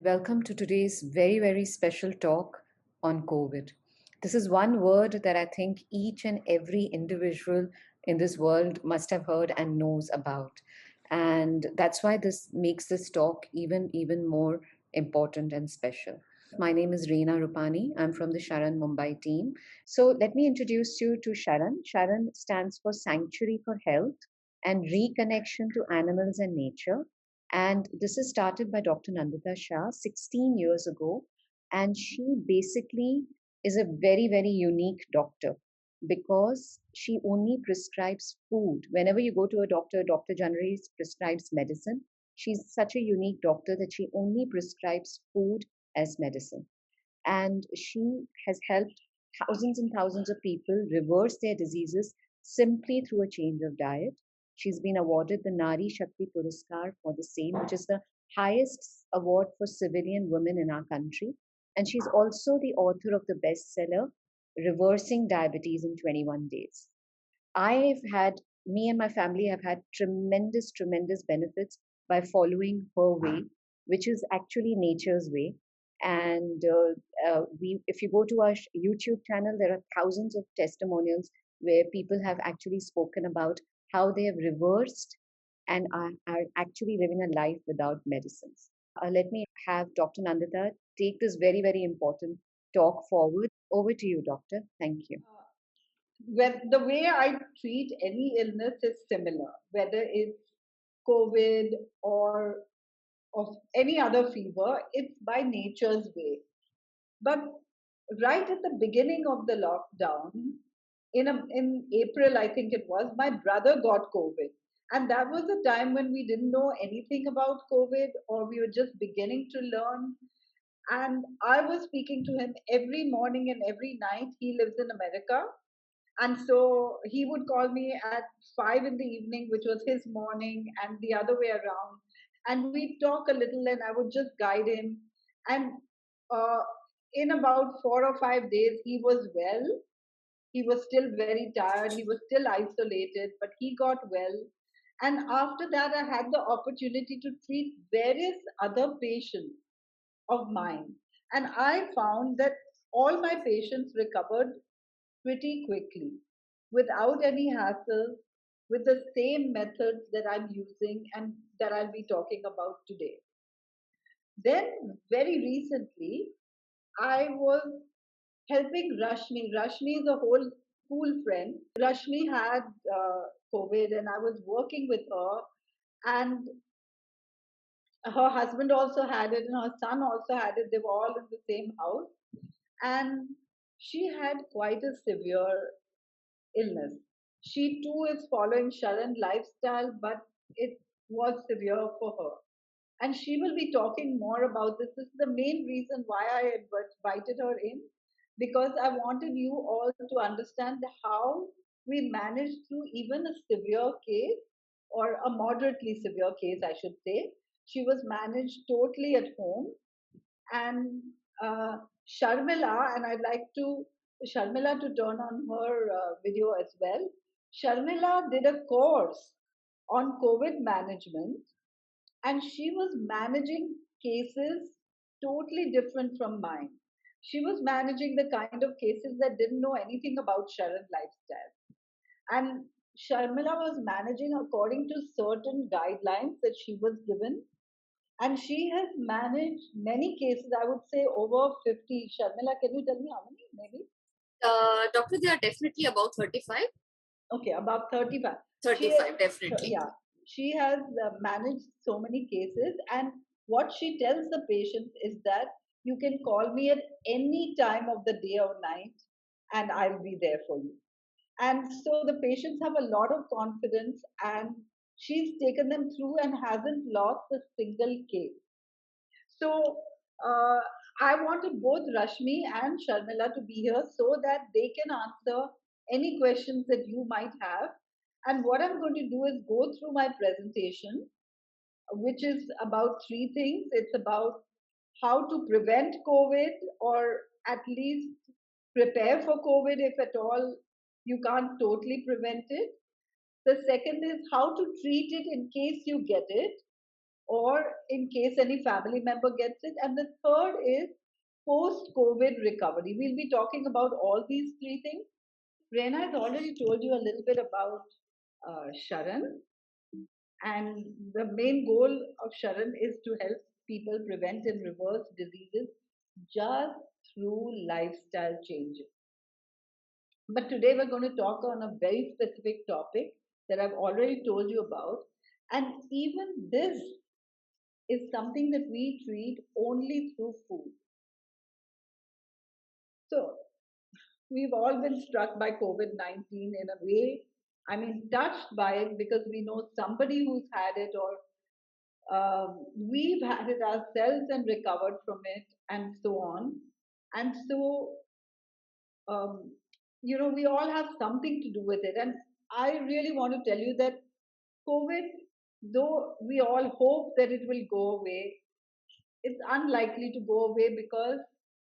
Welcome to today's very, very special talk on COVID. This is one word that I think each and every individual in this world must have heard and knows about. And that's why this makes this talk even more important and special. My name is Reena Rupani. I'm from the Sharan Mumbai team. So let me introduce you to Sharan. Sharan stands for Sanctuary for Health and Reconnection to Animals and Nature. And this is started by Dr. Nandita Shah 16 years ago. And she basically is a very, very unique doctor because she only prescribes food. Whenever you go to a doctor generally prescribes medicine. She's such a unique doctor that she only prescribes food as medicine. And she has helped thousands and thousands of people reverse their diseases simply through a change of diet. She's been awarded the Nari Shakti Puraskar for the same, which is the highest award for civilian women in our country. And she's also the author of the bestseller, Reversing Diabetes in 21 Days. Me and my family have had tremendous benefits by following her way, which is actually nature's way. And if you go to our YouTube channel, there are thousands of testimonials where people have actually spoken about how they have reversed and are actually living a life without medicines. Let me have Dr. Nandita take this very, very important talk forward. Over to you, Doctor. Thank you. When the way I treat any illness is similar, whether it's COVID or of any other fever, it's by nature's way. But right at the beginning of the lockdown, in April, I think it was, my brother got COVID. And that was a time when we didn't know anything about COVID or we were just beginning to learn. And I was speaking to him every morning and every night. He lives in America. And so he would call me at 5 in the evening, which was his morning, and the other way around. And we'd talk a little, and I would just guide him. And uh, in about 4 or 5 days, he was well. He was still very tired. He was still isolated, but he got well. And after that, I had the opportunity to treat various other patients of mine. And I found that all my patients recovered pretty quickly without any hassle with the same methods that I'm using and that I'll be talking about today. Then, very recently, I was helping Rashmi. Rashmi is a whole school friend. Rashmi had COVID, and I was working with her, and her husband also had it, and her son also had it. They were all in the same house, and she had quite a severe illness. She too is following Sharan lifestyle, but it was severe for her. And she will be talking more about this. This is the main reason why I invited her in, because I wanted you all to understand how we managed through even a severe case or a moderately severe case, I should say. She was managed totally at home. And Sharmila, and I'd like to Sharmila to turn on her video as well. Sharmila did a course on COVID management, and she was managing cases totally different from mine. She was managing the kind of cases that didn't know anything about Sharan lifestyle. And Sharmila was managing according to certain guidelines that she was given, and she has managed many cases, I would say over 50. Sharmila, can you tell me how many? Maybe? Doctor, they are definitely about 35. Okay, about 35. 35, definitely. Yeah. She has managed so many cases, and what she tells the patients is that you can call me at any time of the day or night, and I'll be there for you. And so the patients have a lot of confidence, and she's taken them through and hasn't lost a single case. So uh, I wanted both Rashmi and Sharmila to be here so that they can answer any questions that you might have. And what I'm going to do is go through my presentation, which is about three things. It's about how to prevent COVID, or at least prepare for COVID if at all you can't totally prevent it. The second is how to treat it in case you get it. or in case any family member gets it. And the third is post COVID recovery. We'll be talking about all these three things. Rena has already told you a little bit about Sharan, and the main goal of Sharan is to help people prevent and reverse diseases just through lifestyle changes. But today we're going to talk on a very specific topic that I've already told you about. And even this is something that we treat only through food. So we've all been struck by COVID 19 in a way. I mean, touched by it because we know somebody who's had it, or we've had it ourselves and recovered from it, and so on. And so, um, we all have something to do with it. And I really want to tell you that COVID, though we all hope that it will go away, it's unlikely to go away because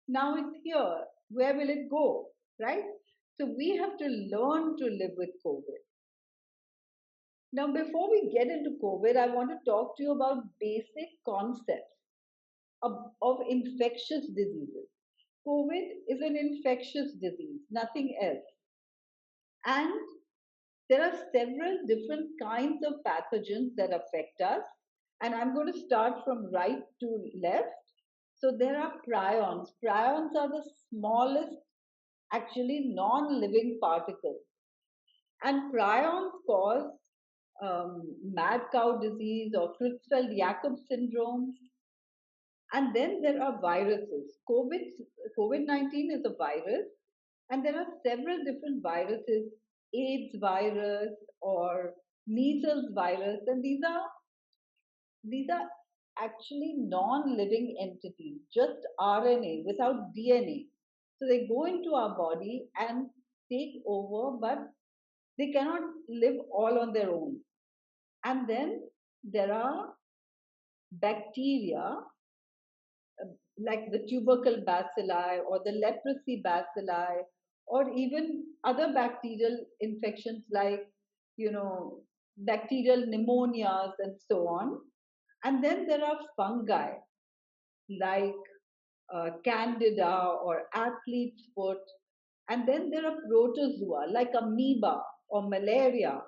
now it's here. Where will it go? Right? So we have to learn to live with COVID. Now, before we get into COVID, I want to talk to you about basic concepts of infectious diseases. COVID is an infectious disease, nothing else. And there are several different kinds of pathogens that affect us. And I'm going to start from right to left. So there are prions. Prions are the smallest, actually non-living particles. And prions cause mad cow disease or Creutzfeldt-Jakob syndrome. And then there are viruses. COVID-19 is a virus, and there are several different viruses, AIDS virus or measles virus, and these are actually non-living entities, just RNA without DNA. So they go into our body and take over, but they cannot live all on their own. And then there are bacteria like the tubercle bacilli or the leprosy bacilli, or even other bacterial infections like, bacterial pneumonias and so on. And then there are fungi like candida or athlete's foot. And then there are protozoa like amoeba or malaria.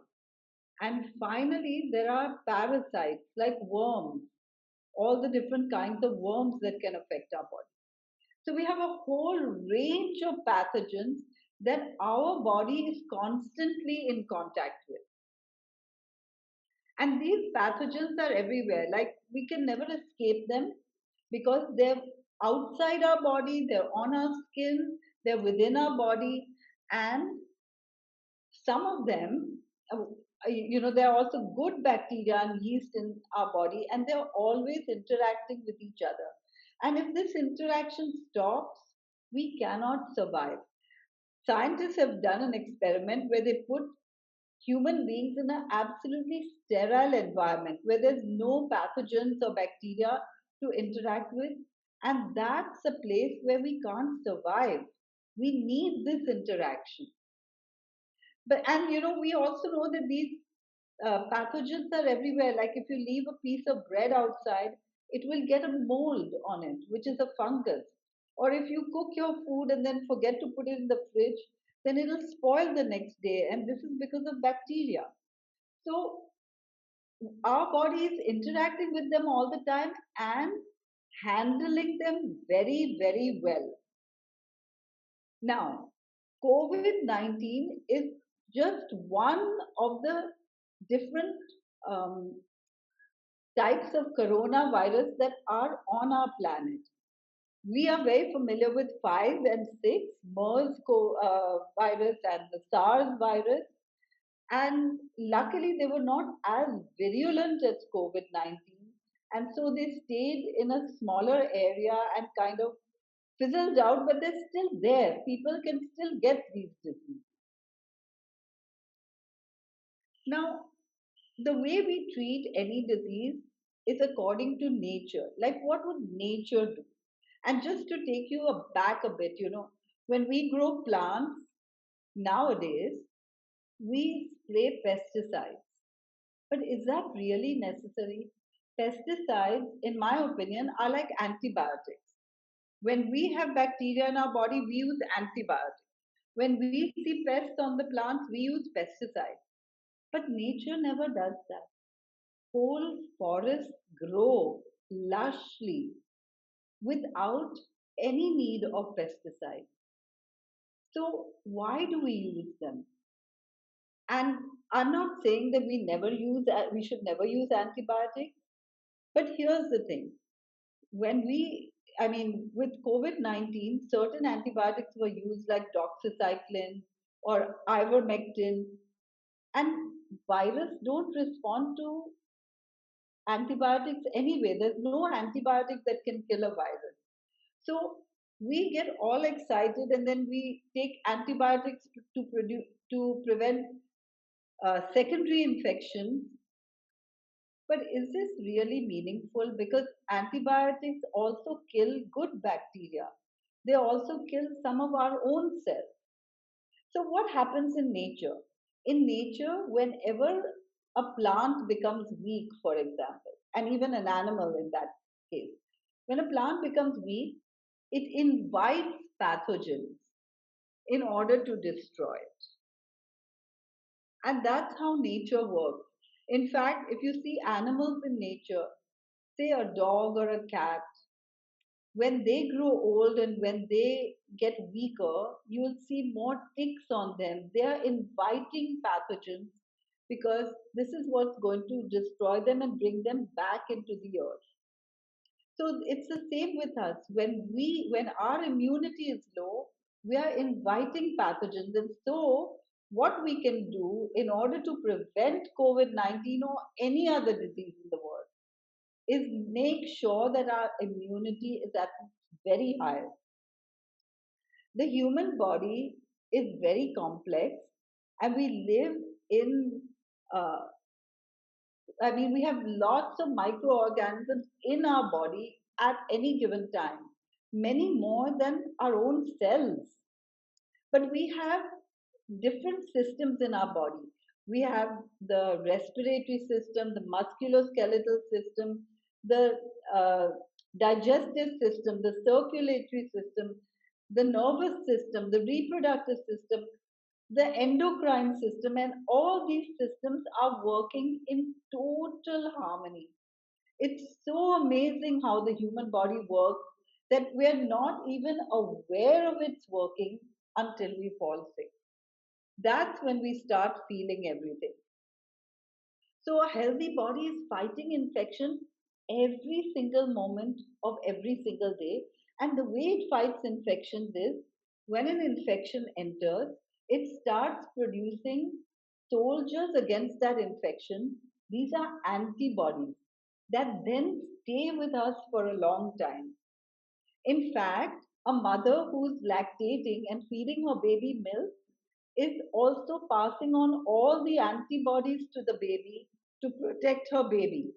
And finally, there are parasites like worms, all the different kinds of worms that can affect our body. So we have a whole range of pathogens that our body is constantly in contact with. And these pathogens are everywhere. Like we can never escape them because they're outside our body, they're on our skin, they're within our body, and some of them, there are also good bacteria and yeast in our body, and they're always interacting with each other. And if this interaction stops, we cannot survive. Scientists have done an experiment where they put human beings in an absolutely sterile environment where there's no pathogens or bacteria to interact with. And that's a place where we can't survive. We need this interaction. We also know that these pathogens are everywhere. Like if you leave a piece of bread outside, it will get a mold on it, which is a fungus. Or if you cook your food and then forget to put it in the fridge, then it'll spoil the next day. And this is because of bacteria. So our body is interacting with them all the time and handling them very, very well. Now, COVID 19 is just one of the different um, types of coronavirus that are on our planet. We are very familiar with 5 and 6, virus and the SARS virus. And luckily, they were not as virulent as COVID 19. And so they stayed in a smaller area and kind of fizzled out, but they're still there. People can still get these diseases. Now, the way we treat any disease is according to nature. Like, what would nature do? And just to take you back a bit, when we grow plants nowadays, we spray pesticides. But is that really necessary? pesticides, in my opinion, are like antibiotics. When we have bacteria in our body, we use antibiotics. When we see pests on the plants, we use pesticides. But nature never does that. Whole forests grow lushly without any need of pesticides. So, why do we use them? And I'm not saying that we should never use antibiotics, but here's the thing. With COVID 19, certain antibiotics were used like doxycycline or ivermectin, and virus don't respond to antibiotics anyway. There's no antibiotic that can kill a virus. So we get all excited and then we take antibiotics to prevent secondary infections. But is this really meaningful? Because antibiotics also kill good bacteria. They also kill some of our own cells. So, what happens in nature? In nature, whenever a plant becomes weak, for example, and even an animal in that case, when a plant becomes weak, it invites pathogens in order to destroy it. And that's how nature works. In fact, if you see animals in nature, say a dog or a cat, when they grow old and when they get weaker, you will see more ticks on them. They are inviting pathogens because this is what's going to destroy them and bring them back into the earth. So it's the same with us. When our immunity is low, we are inviting pathogens. And so what we can do in order to prevent COVID-19 or any other disease in the world is make sure that our immunity is at its very highest. The human body is very complex, and we live in, uh, we have lots of microorganisms in our body at any given time, many more than our own cells. But we have different systems in our body. We have the respiratory system, the musculoskeletal system, the uh, digestive system, the circulatory system, the nervous system, the reproductive system, the endocrine system, and all these systems are working in total harmony. It's so amazing how the human body works that we're not even aware of its working until we fall sick. That's when we start feeling everything. So, a healthy body is fighting infection every single moment of every single day. And the way it fights infections is when an infection enters, it starts producing soldiers against that infection. These are antibodies that then stay with us for a long time. In fact, a mother who's lactating and feeding her baby milk is also passing on all the antibodies to the baby to protect her baby.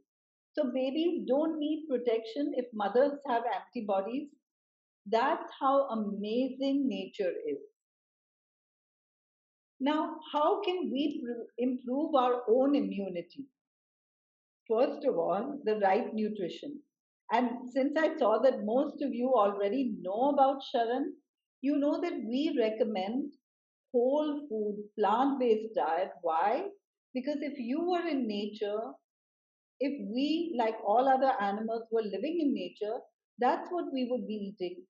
So, babies don't need protection if mothers have antibodies. That's how amazing nature is. Now, how can we improve our own immunity? First of all, the right nutrition. And since I saw that most of you already know about Sharan, you know that we recommend whole food, plant based diet. Why? Because if you were in nature, if we, like all other animals, were living in nature, that's what we would be eating.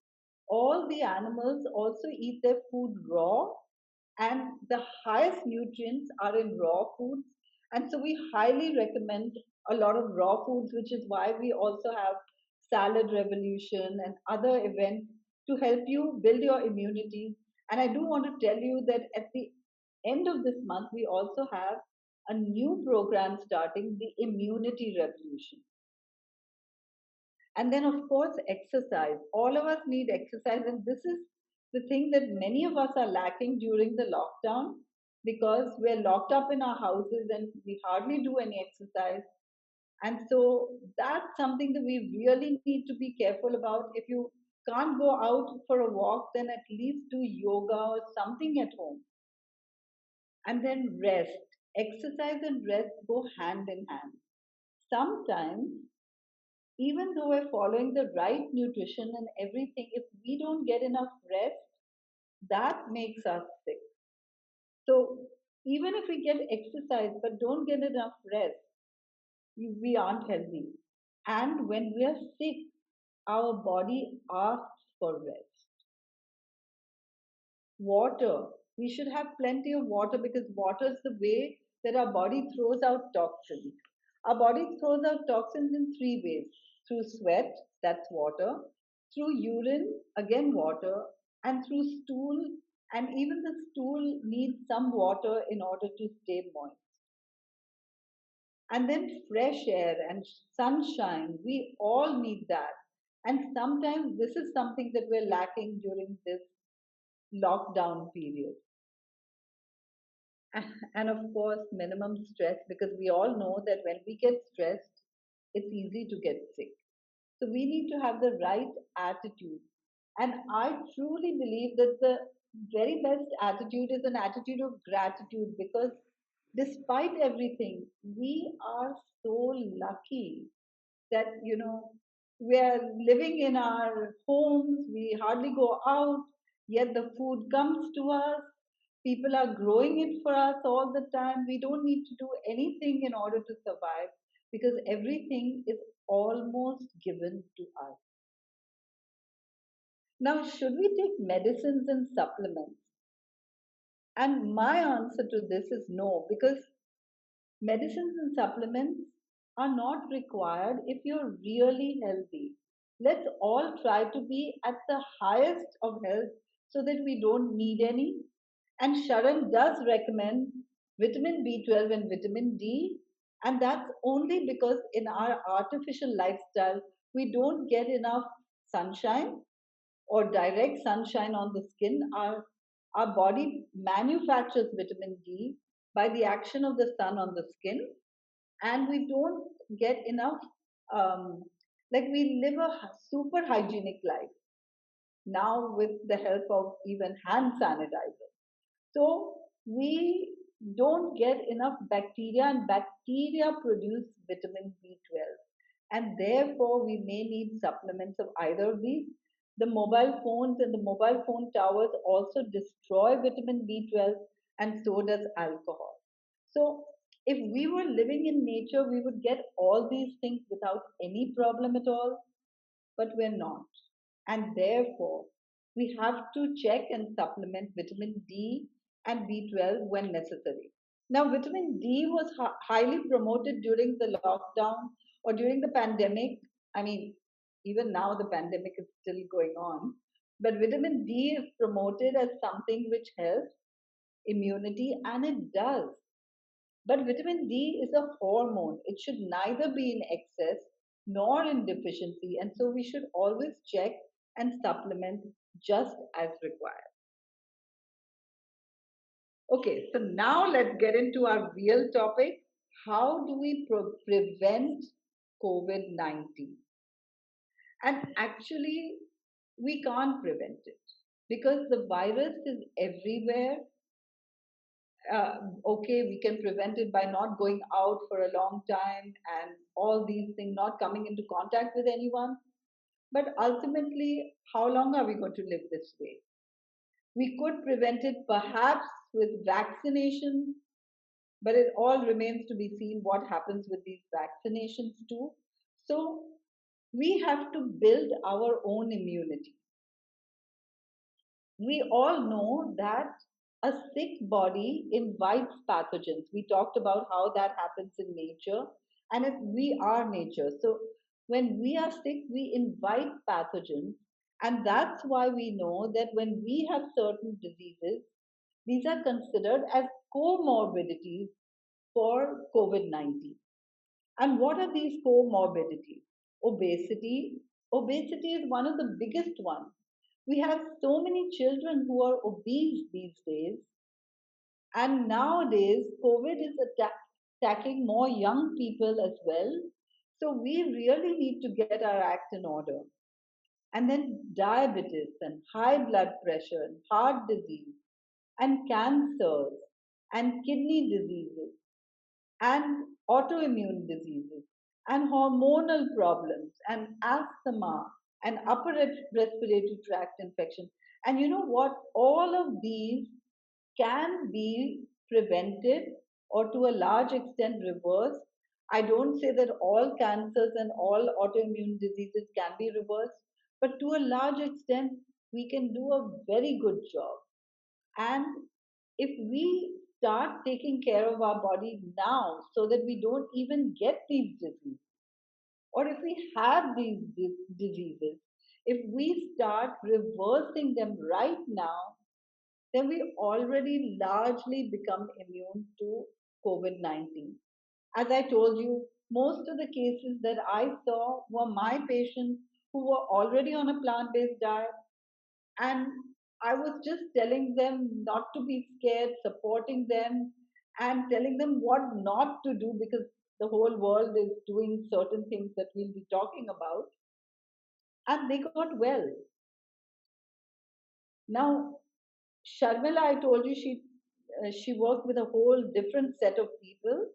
All the animals also eat their food raw, and the highest nutrients are in raw foods. And so we highly recommend a lot of raw foods, which is why we also have Salad Revolution and other events to help you build your immunity. And I do want to tell you that at the end of this month, we also have a new program starting, the Immunity Revolution. And then, of course, exercise. All of us need exercise, and this is the thing that many of us are lacking during the lockdown because we're locked up in our houses and we hardly do any exercise. And so that's something that we really need to be careful about. If you can't go out for a walk, then at least do yoga or something at home. And then rest. Exercise and rest go hand in hand. Sometimes even though we're following the right nutrition and everything, if we don't get enough rest, that makes us sick. So even if we get exercise but don't get enough rest, we aren't healthy. And when we are sick, our body asks for rest. Water. We should have plenty of water because water is the way that our body throws out toxins. Our body throws out toxins in three ways: through sweat, that's water, through urine, again water, and through stool. And even the stool needs some water in order to stay moist. And then fresh air and sunshine, we all need that. And sometimes this is something that we're lacking during this lockdown period. And of course, minimum stress, because we all know that when we get stressed, it's easy to get sick. So we need to have the right attitude. And I truly believe that the very best attitude is an attitude of gratitude, because despite everything, we are so lucky that, we're living in our homes, we hardly go out, yet the food comes to us. People are growing it for us all the time. We don't need to do anything in order to survive because everything is almost given to us. Now, should we take medicines and supplements? And my answer to this is no, because medicines and supplements are not required if you're really healthy. Let's all try to be at the highest of health so that we don't need any. And Sharon does recommend vitamin B12 and vitamin D, and that's only because in our artificial lifestyle, we don't get enough sunshine or direct sunshine on the skin. Our body manufactures vitamin D by the action of the sun on the skin, and we don't get enough. Um, like we live a super hygienic life now with the help of even hand sanitizer. So we don't get enough bacteria, and bacteria produce vitamin B12. And therefore, we may need supplements of either of these. The mobile phones and the mobile phone towers also destroy vitamin B12, and so does alcohol. So, if we were living in nature, we would get all these things without any problem at all, but we're not. And therefore, we have to check and supplement vitamin D and B12 when necessary. Now, vitamin D was highly promoted during the lockdown or during the pandemic. I mean, even now the pandemic is still going on. But vitamin D is promoted as something which helps immunity, and it does. But vitamin D is a hormone. It should neither be in excess nor in deficiency. And so we should always check and supplement just as required. Okay, so now let's get into our real topic. How do we prevent COVID 19? And actually, we can't prevent it because the virus is everywhere. Okay, we can prevent it by not going out for a long time and all these things, not coming into contact with anyone. But ultimately, how long are we going to live this way? We could prevent it perhaps with vaccination, but it all remains to be seen what happens with these vaccinations too. So we have to build our own immunity. We all know that a sick body invites pathogens. We talked about how that happens in nature, and if we are nature. So when we are sick, we invite pathogens, and that's why we know that when we have certain diseases, these are considered as comorbidities for COVID 19. And what are these comorbidities? Obesity. Obesity is one of the biggest ones. We have so many children who are obese these days, and nowadays COVID is attacking more young people as well. So we really need to get our act in order. And then diabetes and high blood pressure and heart disease and cancers and kidney diseases and autoimmune diseases and hormonal problems and asthma and upper respiratory tract infection. And you know what? All of these can be prevented or to a large extent reversed. I don't say that all cancers and all autoimmune diseases can be reversed, but to a large extent, we can do a very good job. And if we start taking care of our body now so that we don't even get these diseases, or if we have these diseases, if we start reversing them right now, then we already largely become immune to COVID 19. As I told you, most of the cases that I saw were my patients who were already on a plant based diet, and I was just telling them not to be scared, supporting them, and telling them what not to do because the whole world is doing certain things that we'll be talking about, and they got well. Now, Sharmila, I told you she worked with a whole different set of people,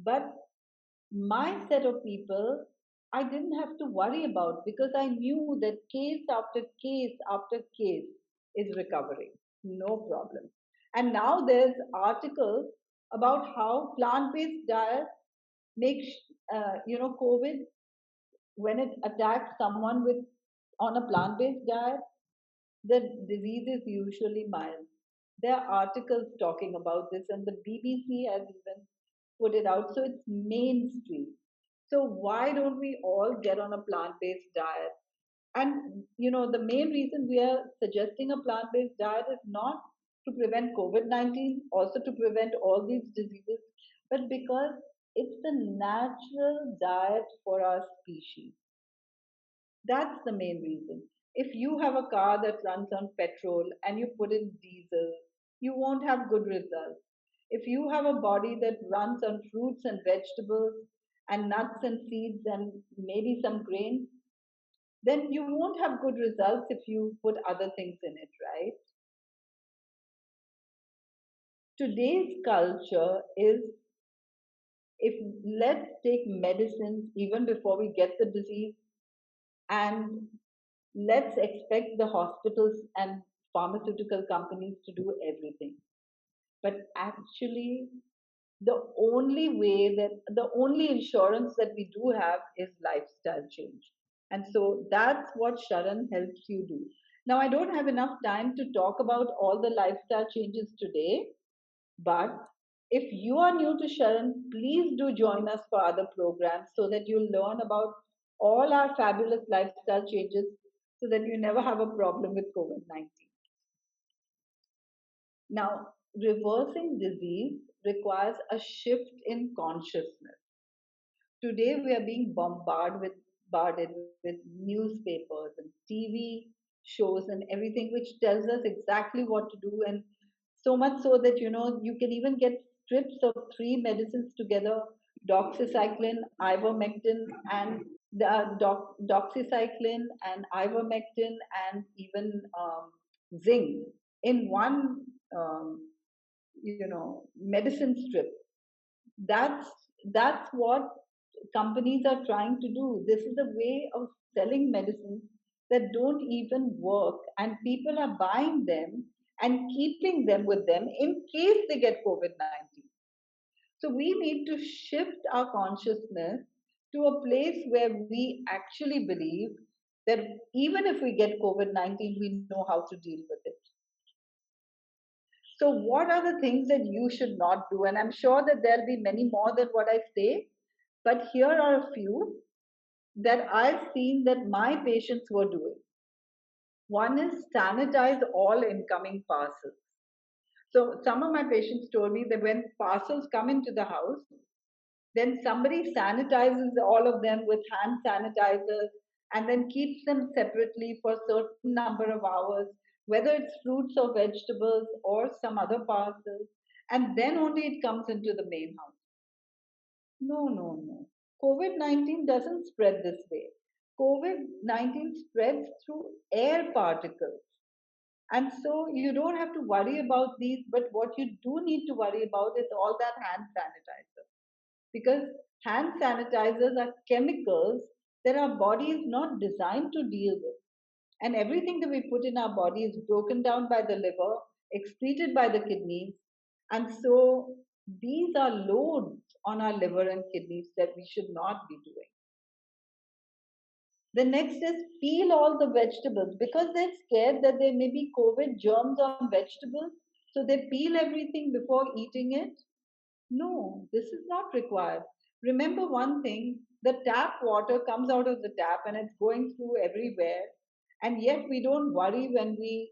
but my set of people I didn't have to worry about because I knew that case after case after case is recovering, no problem. And now there's articles about how plant-based diet makes COVID when it attacks someone with on a plant-based diet, the disease is usually mild. There are articles talking about this, and the BBC has even put it out, so it's mainstream. So why don't we all get on a plant-based diet? And the main reason we are suggesting a plant-based diet is not to prevent COVID-19, also to prevent all these diseases, but because it's the natural diet for our species. That's the main reason. If you have a car that runs on petrol and you put in diesel, you won't have good results. If you have a body that runs on fruits and vegetables and nuts and seeds and maybe some grains, then you won't have good results if you put other things in it, right? Today's culture is, if let's take medicines even before we get the disease, and let's expect the hospitals and pharmaceutical companies to do everything. But actually, the only insurance that we do have is lifestyle change. And so that's what Sharan helps you do. Now, I don't have enough time to talk about all the lifestyle changes today, but if you are new to Sharan, please do join us for other programs so that you'll learn about all our fabulous lifestyle changes so that you never have a problem with COVID 19. Now, reversing disease requires a shift in consciousness. Today, we are being bombarded with newspapers and TV shows and everything, which tells us exactly what to do. And so much so that, you can even get strips of three medicines together: doxycycline, ivermectin, and doxycycline and ivermectin, and even zinc in one, medicine strip. That's what companies are trying to do. This is a way of selling medicines that don't even work, and people are buying them and keeping them with them in case they get COVID 19. So we need to shift our consciousness to a place where we actually believe that even if we get COVID 19, we know how to deal with it. So, what are the things that you should not do? And I'm sure that there'll be many more than what I say, but here are a few that I've seen that my patients were doing. One is sanitize all incoming parcels. So, some of my patients told me that when parcels come into the house, then somebody sanitizes all of them with hand sanitizers and then keeps them separately for a certain number of hours, whether it's fruits or vegetables or some other parcels, and then only it comes into the main house. No, no, no. COVID 19 doesn't spread this way. COVID 19 spreads through air particles. And so you don't have to worry about these, but what you do need to worry about is all that hand sanitizer. because hand sanitizers are chemicals that our body is not designed to deal with. And everything that we put in our body is broken down by the liver, excreted by the kidneys. And so these are loads on our liver and kidneys that we should not be doing. The next is peel all the vegetables because they're scared that there may be COVID germs on vegetables. So they peel everything before eating it. No, this is not required. Remember one thing, the tap water comes out of the tap and it's going through everywhere. And yet we don't worry when we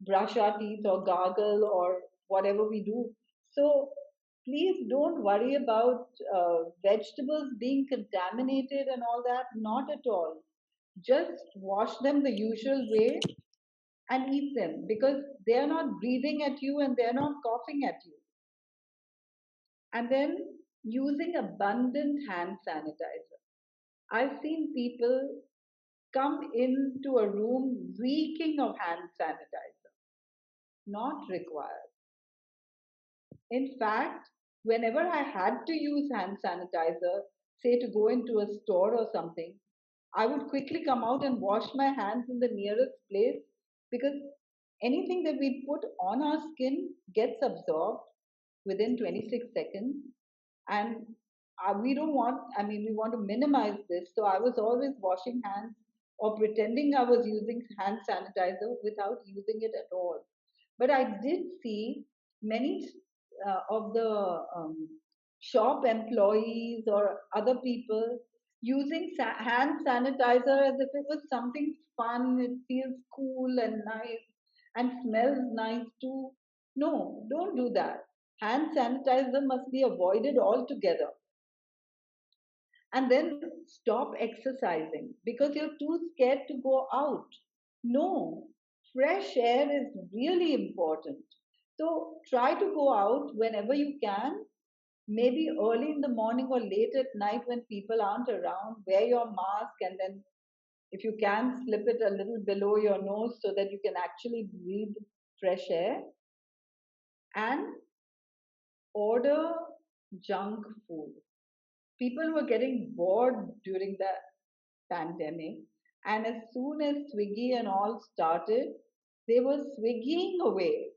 brush our teeth or gargle or whatever we do. So please don't worry about vegetables being contaminated and all that. Not at all. Just wash them the usual way and eat them because they are not breathing at you and they're not coughing at you. And then using abundant hand sanitizer. I've seen people come into a room reeking of hand sanitizer. Not required. In fact, whenever I had to use hand sanitizer, say to go into a store or something, I would quickly come out and wash my hands in the nearest place because anything that we put on our skin gets absorbed within 26 seconds. And we don't want, I mean, we want to minimize this. So I was always washing hands or pretending I was using hand sanitizer without using it at all. But I did see many of the shop employees or other people using hand sanitizer as if it was something fun. It feels cool and nice and smells nice too. No, don't do that. Hand sanitizer must be avoided altogether. And then stop exercising because you're too scared to go out. No, fresh air is really important. So try to go out whenever you can, maybe early in the morning or late at night when people aren't around. Wear your mask and then, if you can, slip it a little below your nose so that you can actually breathe fresh air. And order junk food. People were getting bored during the pandemic, and as soon as Swiggy and all started, they were swiggying away,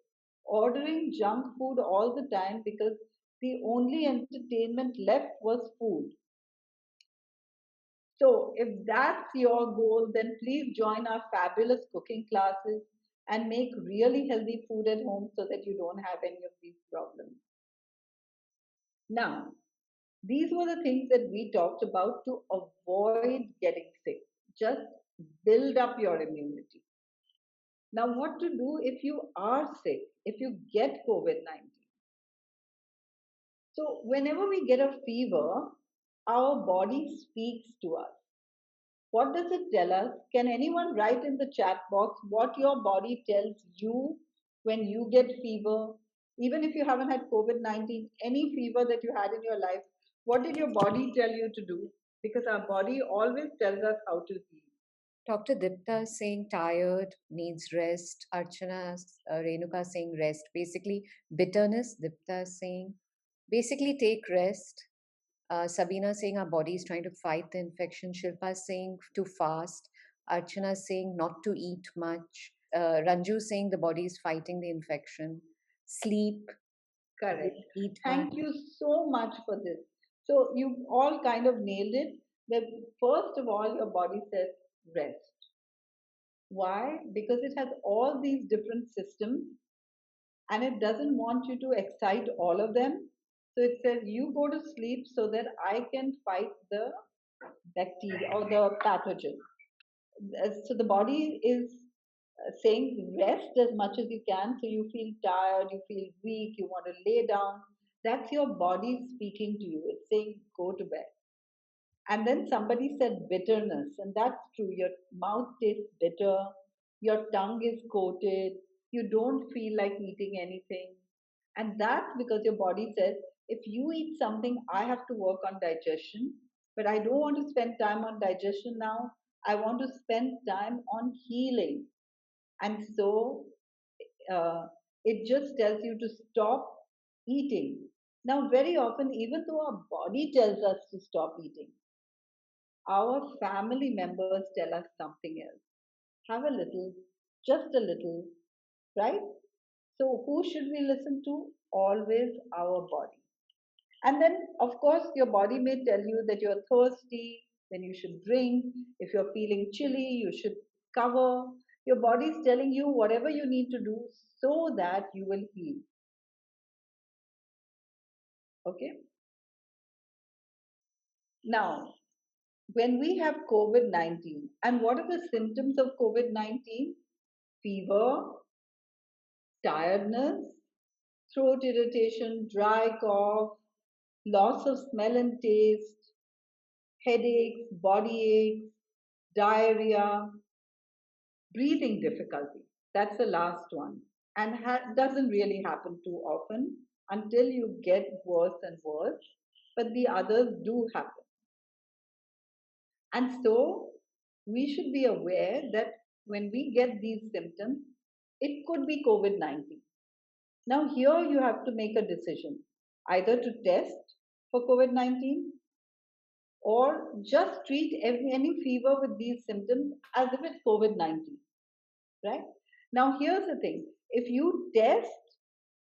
ordering junk food all the time because the only entertainment left was food. So, if that's your goal, then please join our fabulous cooking classes and make really healthy food at home so that you don't have any of these problems. Now, these were the things that we talked about to avoid getting sick. Just build up your immunity. Now, what to do if you are sick, if you get COVID 19? So, whenever we get a fever, our body speaks to us. What does it tell us? Can anyone write in the chat box what your body tells you when you get fever? Even if you haven't had COVID 19, any fever that you had in your life, what did your body tell you to do? Because our body always tells us how to heal. Dr. Dipta is saying tired, needs rest. Archana, Renuka saying rest. Basically, bitterness, Dipta is saying. Basically, take rest. Sabina saying our body is trying to fight the infection. Shilpa is saying to fast. Archana is saying not to eat much. Ranju saying the body is fighting the infection. Sleep, Correct. eat much. Thank you so much for this. So you all kind of nailed it. That first of all, your body says rest. Why? Because it has all these different systems and it doesn't want you to excite all of them. So it says you go to sleep so that I can fight the bacteria or the pathogen. So the body is saying rest as much as you can. So you feel tired, you feel weak, you want to lay down. That's your body speaking to you. It's saying go to bed. And then somebody said bitterness, and that's true. Your mouth tastes bitter, your tongue is coated, you don't feel like eating anything. And that's because your body says, if you eat something, I have to work on digestion, but I don't want to spend time on digestion now. I want to spend time on healing. And so uh, it just tells you to stop eating. Now, very often, even though our body tells us to stop eating, our family members tell us something else. Have a little, just a little, right? So, who should we listen to? Always our body. And then, of course, your body may tell you that you're thirsty, then you should drink. If you're feeling chilly, you should cover. Your body is telling you whatever you need to do so that you will heal. Okay? Now, when we have COVID 19, and what are the symptoms of COVID 19? Fever, tiredness, throat irritation, dry cough, loss of smell and taste, headaches, body aches, diarrhea, breathing difficulty. That's the last one. And doesn't really happen too often until you get worse and worse, but the others do happen. And so we should be aware that when we get these symptoms, it could be COVID 19. Now, here you have to make a decision either to test for COVID 19 or just treat any fever with these symptoms as if it's COVID 19, right? Now, here's the thing, if you test,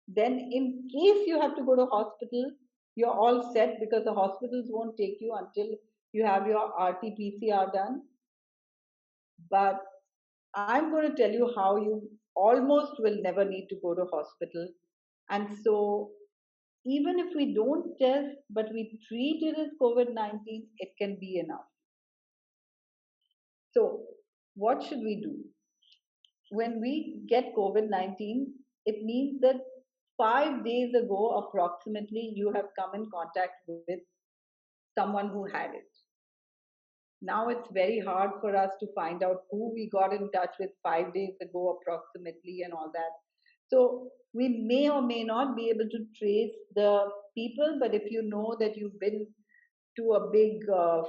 then in case you have to go to hospital, you're all set because the hospitals won't take you until you have your RT-PCR done. But I'm going to tell you how you almost will never need to go to hospital. And so even if we don't test, but we treat it as COVID-19, it can be enough. So what should we do? When we get COVID-19, it means that 5 days ago, approximately, you have come in contact with someone who had it. Now it's very hard for us to find out who we got in touch with 5 days ago, approximately, and all that. So we may or may not be able to trace the people, but if you know that you've been to a big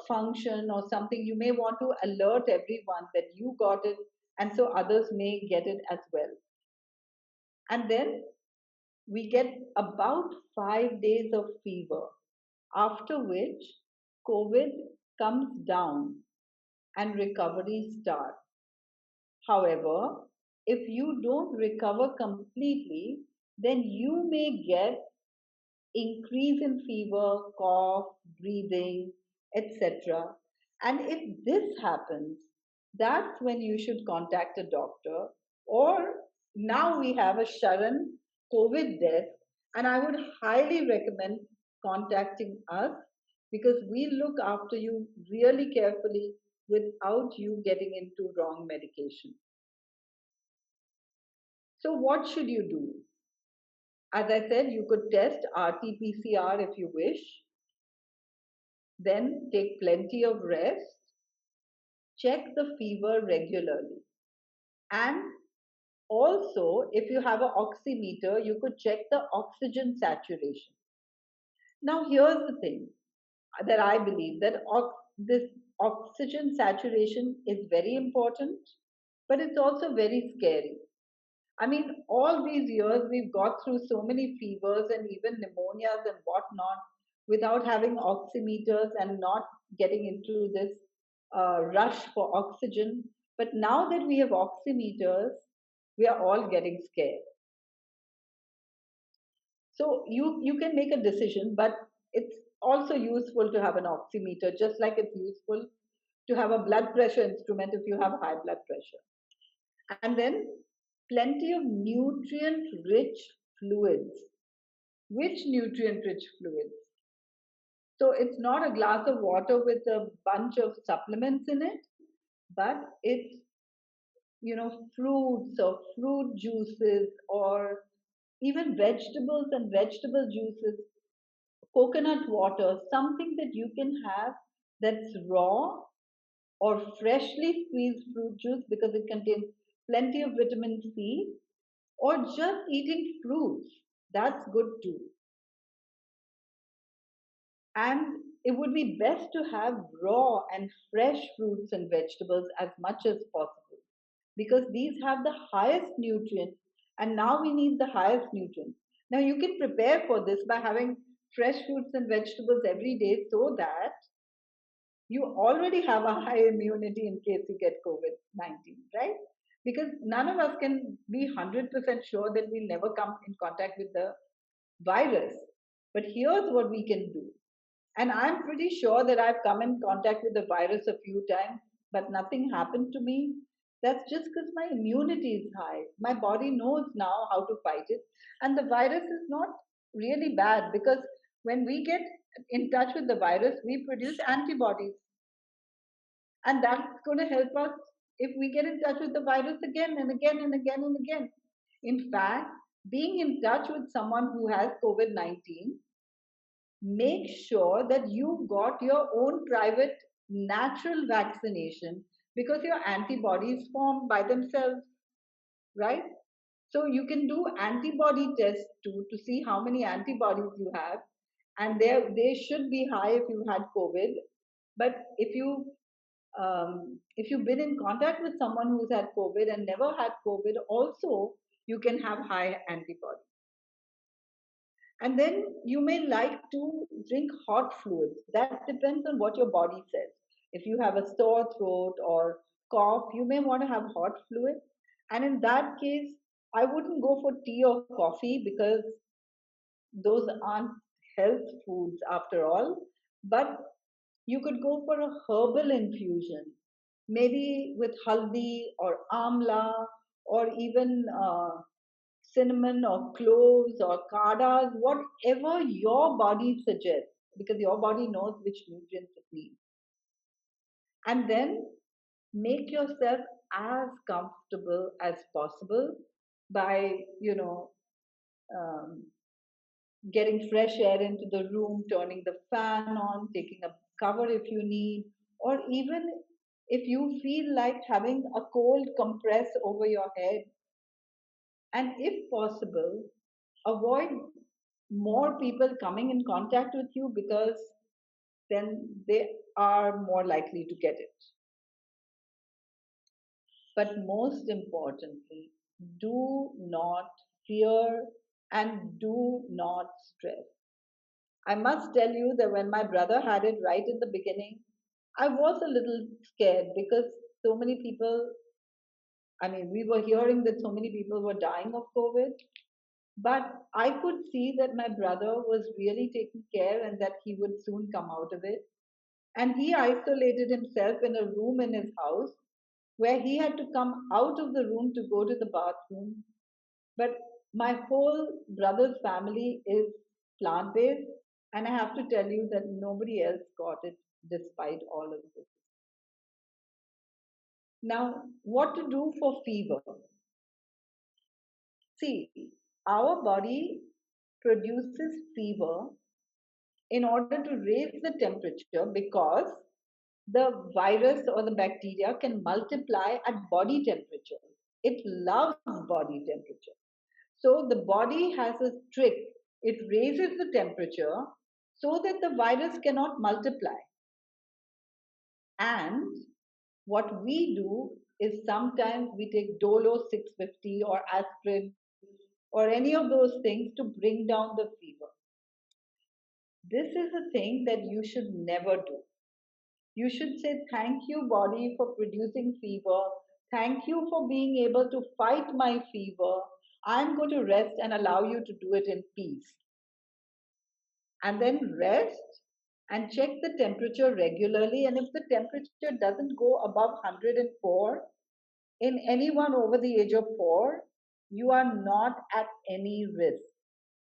function or something, you may want to alert everyone that you got it, and so others may get it as well. And then we get about 5 days of fever, after which COVID comes down and recovery starts. However, if you don't recover completely, then you may get increase in fever, cough, breathing, etc. And if this happens, that's when you should contact a doctor. Or now we have a Sharan COVID desk, and I would highly recommend contacting us because we look after you really carefully without you getting into wrong medication. So, what should you do? As I said, you could test RT PCR if you wish, then take plenty of rest, check the fever regularly. And also, if you have an oximeter, you could check the oxygen saturation. Now, here's the thing that I believe that this oxygen saturation is very important, but it's also very scary. I mean, all these years we've got through so many fevers and even pneumonias and whatnot without having oximeters and not getting into this rush for oxygen. But now that we have oximeters, we are all getting scared. So you can make a decision, but it's also useful to have an oximeter, just like it's useful to have a blood pressure instrument if you have high blood pressure. And then plenty of nutrient rich fluids. Which nutrient rich fluids? So it's not a glass of water with a bunch of supplements in it, but it's, fruits or fruit juices or even vegetables and vegetable juices, coconut water, something that you can have that's raw or freshly squeezed fruit juice because it contains plenty of vitamin C, or just eating fruits. That's good too. And it would be best to have raw and fresh fruits and vegetables as much as possible because these have the highest nutrients, and now we need the highest nutrients. Now you can prepare for this by having fresh fruits and vegetables every day so that you already have a high immunity in case you get COVID 19, right? Because none of us can be 100% sure that we'll never come in contact with the virus. But here's what we can do. And I'm pretty sure that I've come in contact with the virus a few times, but nothing happened to me. That's just because my immunity is high. My body knows now how to fight it. And the virus is not really bad because when we get in touch with the virus, we produce antibodies. And that's going to help us if we get in touch with the virus again and again and again and again. In fact, being in touch with someone who has COVID 19, make sure that you got your own private natural vaccination because your antibodies form by themselves, right? So you can do antibody tests too to see how many antibodies you have, and they should be high if you had COVID. But if you've been in contact with someone who's had COVID and never had COVID, also you can have high antibodies. And then you may like to drink hot fluids. That depends on what your body says. If you have a sore throat or cough, you may want to have hot fluid. And in that case, I wouldn't go for tea or coffee because those aren't health foods after all. But you could go for a herbal infusion, maybe with haldi or amla or even cinnamon or cloves or cardass, whatever your body suggests, because your body knows which nutrients it needs. And then make yourself as comfortable as possible by, um, getting fresh air into the room, turning the fan on, taking a cover if you need, or even if you feel like having a cold compress over your head. And if possible, avoid more people coming in contact with you because then they are more likely to get it. But most importantly, do not fear and do not stress. I must tell you that when my brother had it right in the beginning, I was a little scared because so many people, I mean, we were hearing that so many people were dying of COVID, but I could see that my brother was really taking care and that he would soon come out of it. And he isolated himself in a room in his house where he had to come out of the room to go to the bathroom. But my whole brother's family is plant based, and I have to tell you that nobody else got it despite all of this. Now, what to do for fever? See, our body produces fever in order to raise the temperature because the virus or the bacteria can multiply at body temperature. It loves body temperature. So the body has a trick. It raises the temperature so that the virus cannot multiply. And what we do is sometimes we take Dolo 650 or aspirin or any of those things to bring down the fever. This is a thing that you should never do. You should say, thank you, body, for producing fever. Thank you for being able to fight my fever. I'm going to rest and allow you to do it in peace. And then rest and check the temperature regularly. And if the temperature doesn't go above 104 in anyone over the age of 4, you are not at any risk.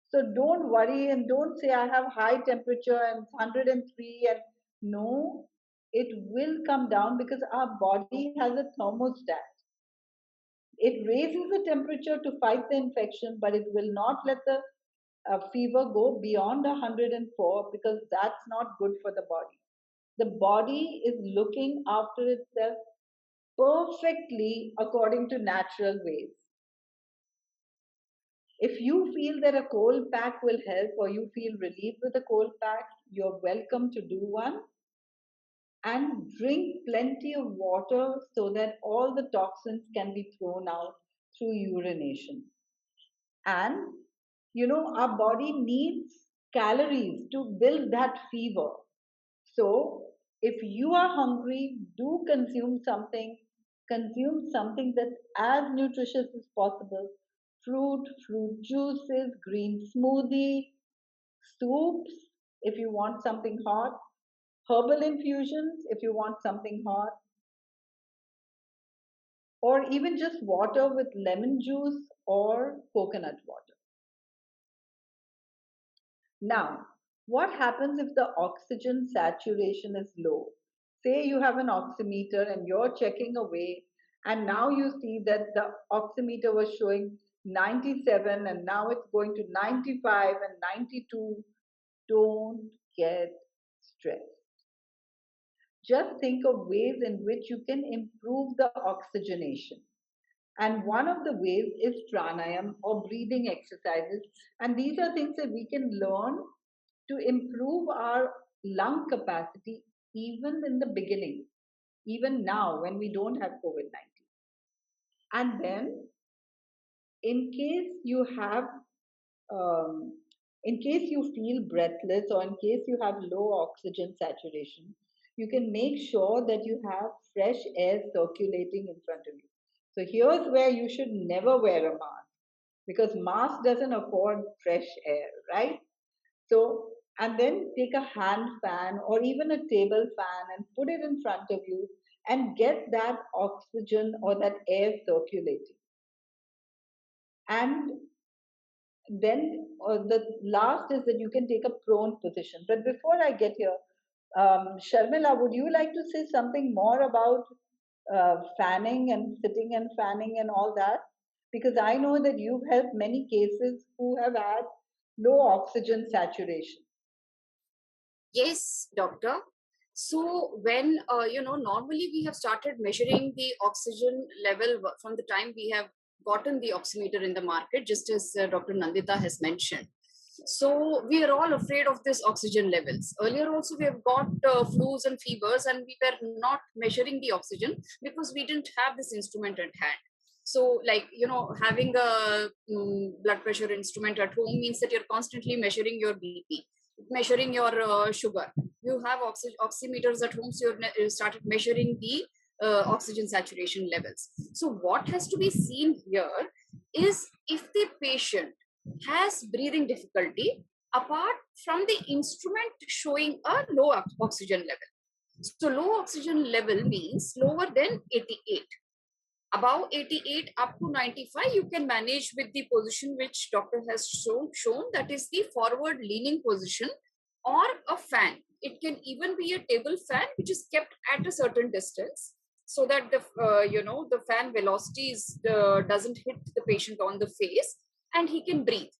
So don't worry and don't say I have high temperature and 103 and no, it will come down because our body has a thermostat. It raises the temperature to fight the infection, but it will not let the fever go beyond 104 because that's not good for the body. The body is looking after itself perfectly according to natural ways. If you feel that a cold pack will help or you feel relieved with a cold pack, you're welcome to do one. And drink plenty of water so that all the toxins can be thrown out through urination. And our body needs calories to build that fever. So, if you are hungry, do consume something that's as nutritious as possible. Fruit juices, green smoothie, soups if you want something hot, herbal infusions if you want something hot, or even just water with lemon juice or coconut water. Now, what happens if the oxygen saturation is low? Say you have an oximeter and you're checking away, and now you see that the oximeter was showing 97 and now it's going to 95 and 92. Don't get stressed. Just think of ways in which you can improve the oxygenation. And one of the ways is pranayam or breathing exercises. And these are things that we can learn to improve our lung capacity even in the beginning, even now when we don't have COVID 19. And then, in case you have, um, in case you feel breathless or in case you have low oxygen saturation, you can make sure that you have fresh air circulating in front of you. So here's where you should never wear a mask because mask doesn't afford fresh air, right? So, and then take a hand fan or even a table fan and put it in front of you and get that oxygen or that air circulating. And then the last is that you can take a prone position. But before I get here, Sharmila, would you like to say something more about fanning and sitting and fanning and all that? Because I know that you've helped many cases who have had low oxygen saturation. Yes, doctor. So when normally we have started measuring the oxygen level from the time we have gotten the oximeter in the market, just as Dr. Nandita has mentioned. So we are all afraid of this oxygen levels. Earlier also we have got flus and fevers, and we were not measuring the oxygen because we didn't have this instrument at hand. So like having a blood pressure instrument at home means that you're constantly measuring your BP, measuring your sugar. You have oximeters at home, so you started measuring the oxygen saturation levels. So what has to be seen here is if the patient has breathing difficulty apart from the instrument showing a low oxygen level. So low oxygen level means lower than 88. Above 88 up to 95 you can manage with the position which doctor has shown, that is the forward leaning position or a fan. It can even be a table fan which is kept at a certain distance so that the fan velocities doesn't hit the patient on the face and he can breathe.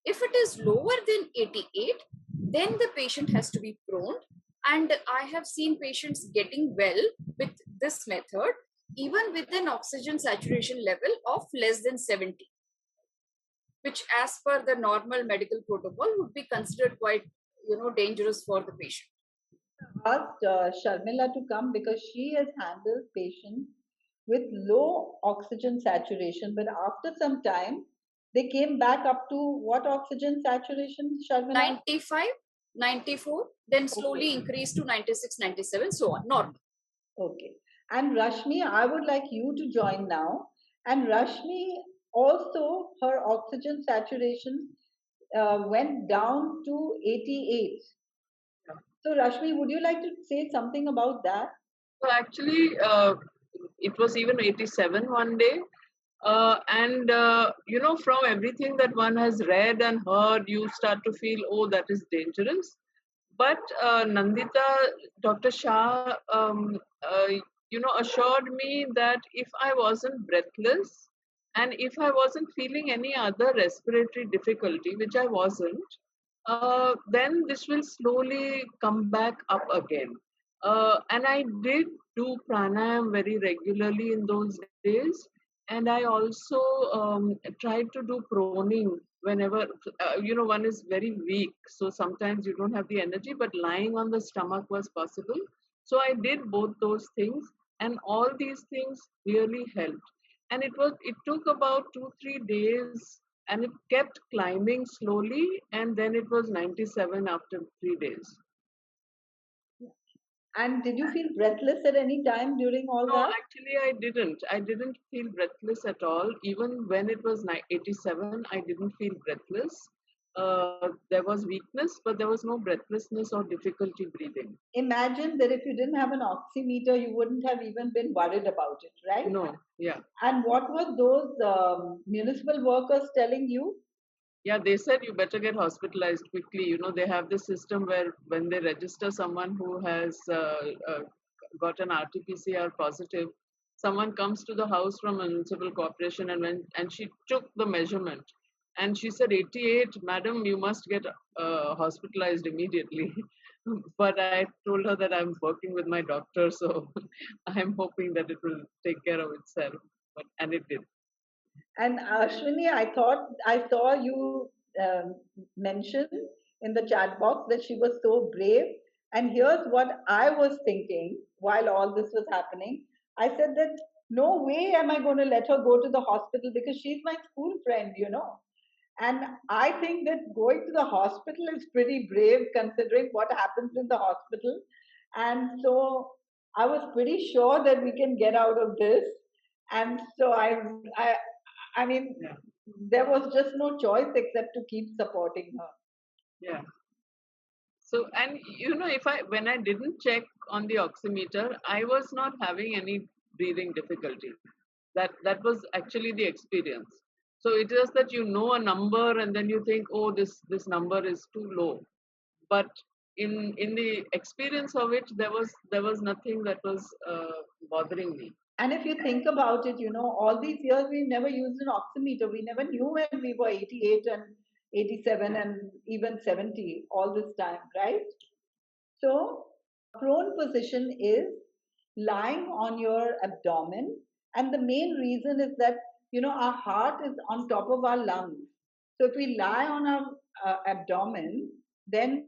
If it is lower than 88, then the patient has to be prone, and I have seen patients getting well with this method even with an oxygen saturation level of less than 70, which as per the normal medical protocol would be considered quite dangerous for the patient. Asked Sharmila to come because she has handled patients with low oxygen saturation, but after some time they came back up to what oxygen saturation, Sharmila? 95, 94, then slowly increased to 96, 97, so on, normal. Okay. And Rashmi, I would like you to join now. And Rashmi also, her oxygen saturation went down to 88. So, Rashmi, would you like to say something about that? So actually, it was even 87 one day. From everything that one has read and heard, you start to feel, oh, that is dangerous. But Nandita, Dr. Shah, assured me that if I wasn't breathless and if I wasn't feeling any other respiratory difficulty, which I wasn't, then this will slowly come back up again. And I did do pranayam very regularly in those days. And I also tried to do proning whenever, one is very weak. So sometimes you don't have the energy, but lying on the stomach was possible. So I did both those things, and all these things really helped. And it took about 2-3 days and it kept climbing slowly, and then it was 97 after 3 days. And did you feel breathless at any time during all No, that? actually, I didn't. I didn't feel breathless at all. Even when it was 87, I didn't feel breathless. There was weakness, but there was no breathlessness or difficulty breathing. Imagine that if you didn't have an oximeter, you wouldn't have even been worried about it, right? No, yeah. And what were those municipal workers telling you? Yeah, they said you better get hospitalized quickly. You know, they have this system where when they register someone who has got an RT-PCR positive, someone comes to the house from a municipal corporation, and she took the measurement, and she said 88, madam, you must get hospitalized immediately. But I told her that I'm working with my doctor, so I'm hoping that it will take care of itself. And it did. And Ashwini, I thought I saw you mention in the chat box that she was so brave. And here's what I was thinking while all this was happening. I said that no way am I going to let her go to the hospital because she's my school friend, you know. And I think that going to the hospital is pretty brave considering what happens in the hospital. And so I was pretty sure that we can get out of this. And so I mean, Yeah. there was just no choice except to keep supporting her. Yeah. So, and you know, when I didn't check on the oximeter, I was not having any breathing difficulty. That was actually the experience. So it is that you know a number and then you think, oh, this number is too low. But in the experience of it, there was nothing that was bothering me. And if you think about it, you know, all these years we've never used an oximeter. We never knew when we were 88 and 87 and even 70 all this time, right? So, prone position is lying on your abdomen. And the main reason is that, you know, our heart is on top of our lungs. So, if we lie on our abdomen, then